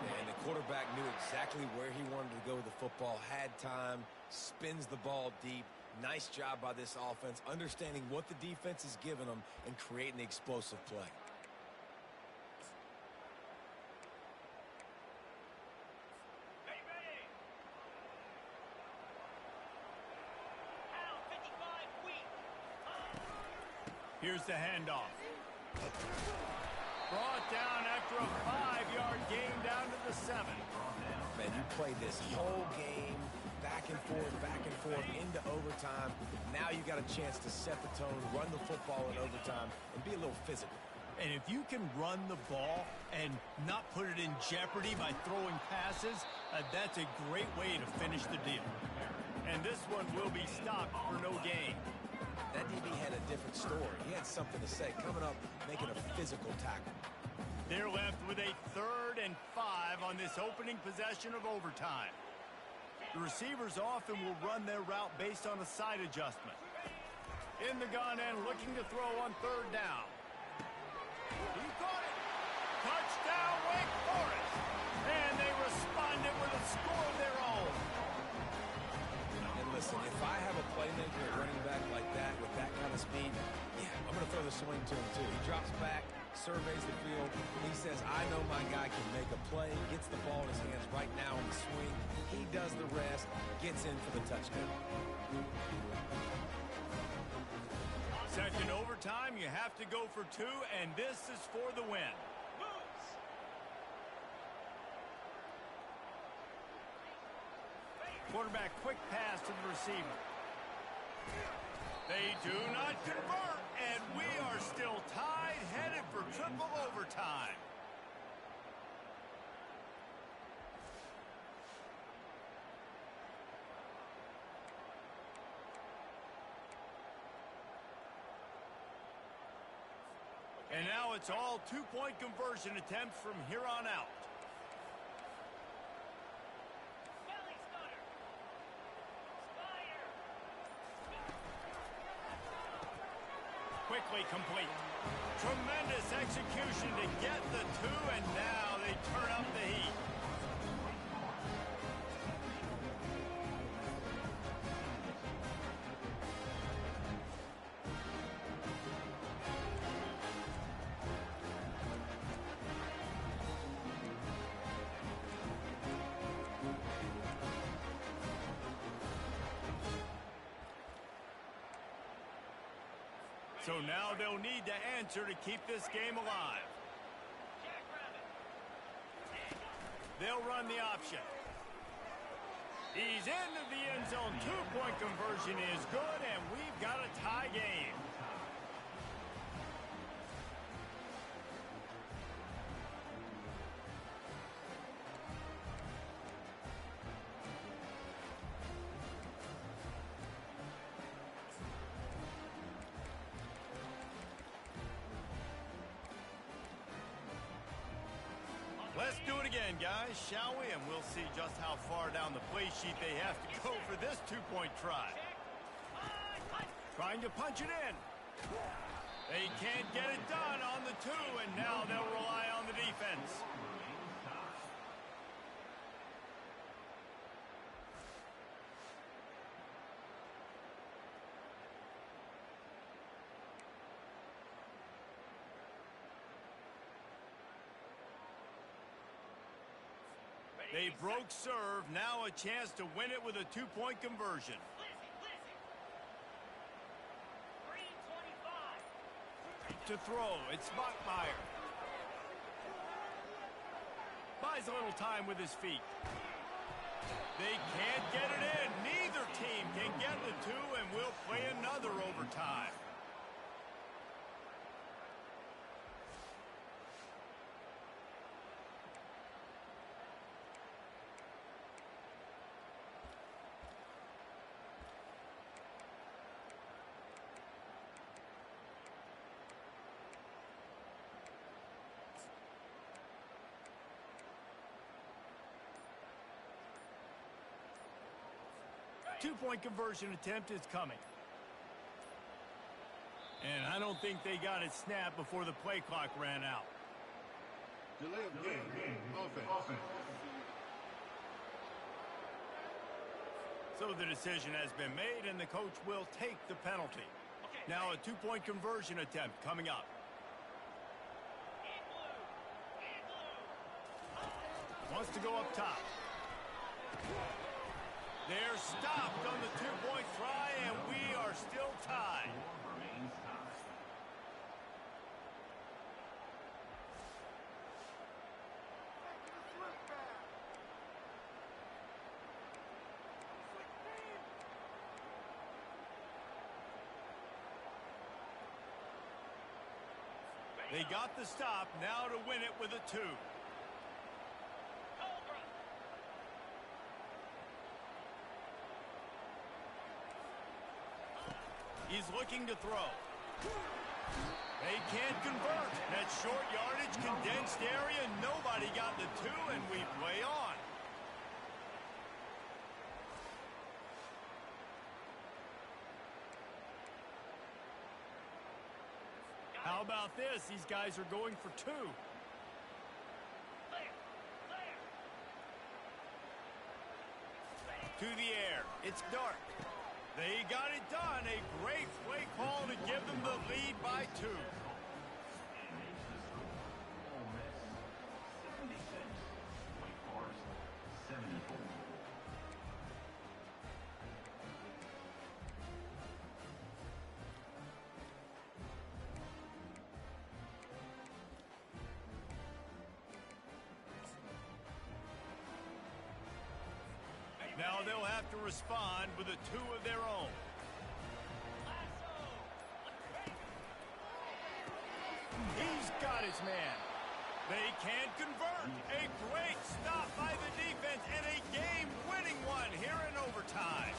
And the quarterback knew exactly where he wanted to go with the football, had time, spins the ball deep. Nice job by this offense, understanding what the defense is giving them and creating the explosive play. Here's the handoff. Brought down after a 5-yard gain down to the 7. Man, you played this whole game back and forth into overtime. Now you got a chance to set the tone, run the football in overtime, and be a little physical. And if you can run the ball and not put it in jeopardy by throwing passes, that's a great way to finish the deal. And this one will be stopped for no gain. That DB had a different story. He had something to say, coming up, making a physical tackle. They're left with a 3rd and 5 on this opening possession of overtime. The receivers often will run their route based on a side adjustment. In the gun and looking to throw on 3rd down. He caught it. Touchdown, Wake Forest. And they responded with a score of their own. And listen, if I have a playmaker at running back like that with that kind of speed, yeah, I'm going to throw the swing to him too. He drops back, surveys the field. He says, I know my guy can make a play, gets the ball in his hands right now in the swing. He does the rest, gets in for the touchdown. Second overtime, you have to go for 2, and this is for the win. Quarterback quick pass to the receiver. They do not convert, and we are still tied, headed for triple overtime. And now it's all 2-point conversion attempts from here on out. Quickly complete. Tremendous execution to get the 2, and now they turn up the heat. So now they'll need to answer to keep this game alive. They'll run the option. He's into the end zone. Two-point conversion is good, and we've got a tie game. Let's do it again, guys, shall we? And we'll see just how far down the play sheet they have to go for this two-point try. Trying to punch it in. They can't get it done on the two, and now they'll rely on the defense. They broke serve. Now a chance to win it with a two-point conversion. To throw, it's Bachmeier. Buys a little time with his feet. They can't get it in. Neither team can get the two, and we'll play another overtime. Two-point conversion attempt is coming. And I don't think they got it snapped before the play clock ran out. Delay of game. Offense. So the decision has been made, and the coach will take the penalty. Now a two-point conversion attempt coming up. Wants to go up top. They're stopped on the two-point try, and we are still tied. They got the stop, now to win it with a two. He's looking to throw. They can't convert. That short yardage, condensed area, nobody got the two, and we play on. How about this? These guys are going for two. To the air. It's dark. They got it done. A great play call to give them the lead by two. Now they'll have to respond with a two of their own. He's got his man. They can't convert. A great stop by the defense and a game-winning one here in overtime.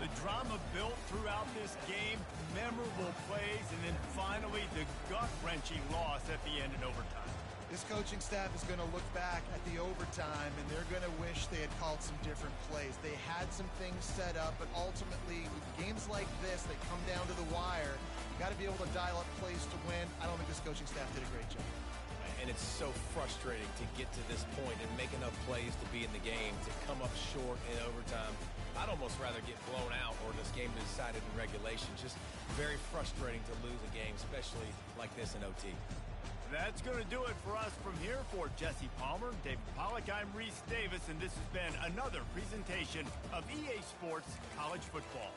The drama built throughout this game, memorable plays, and then finally the gut-wrenching loss at the end in overtime. This coaching staff is going to look back at the overtime, and they're going to wish they had called some different plays. They had some things set up, but ultimately, with games like this, they come down to the wire. You got to be able to dial up plays to win. I don't think this coaching staff did a great job. And it's so frustrating to get to this point and make enough plays to be in the game, to come up short in overtime. I'd almost rather get blown out or this game decided in regulation. Just very frustrating to lose a game, especially like this in OT. That's going to do it for us from here. For Jesse Palmer, David Pollack, I'm Reese Davis, and this has been another presentation of EA Sports College Football.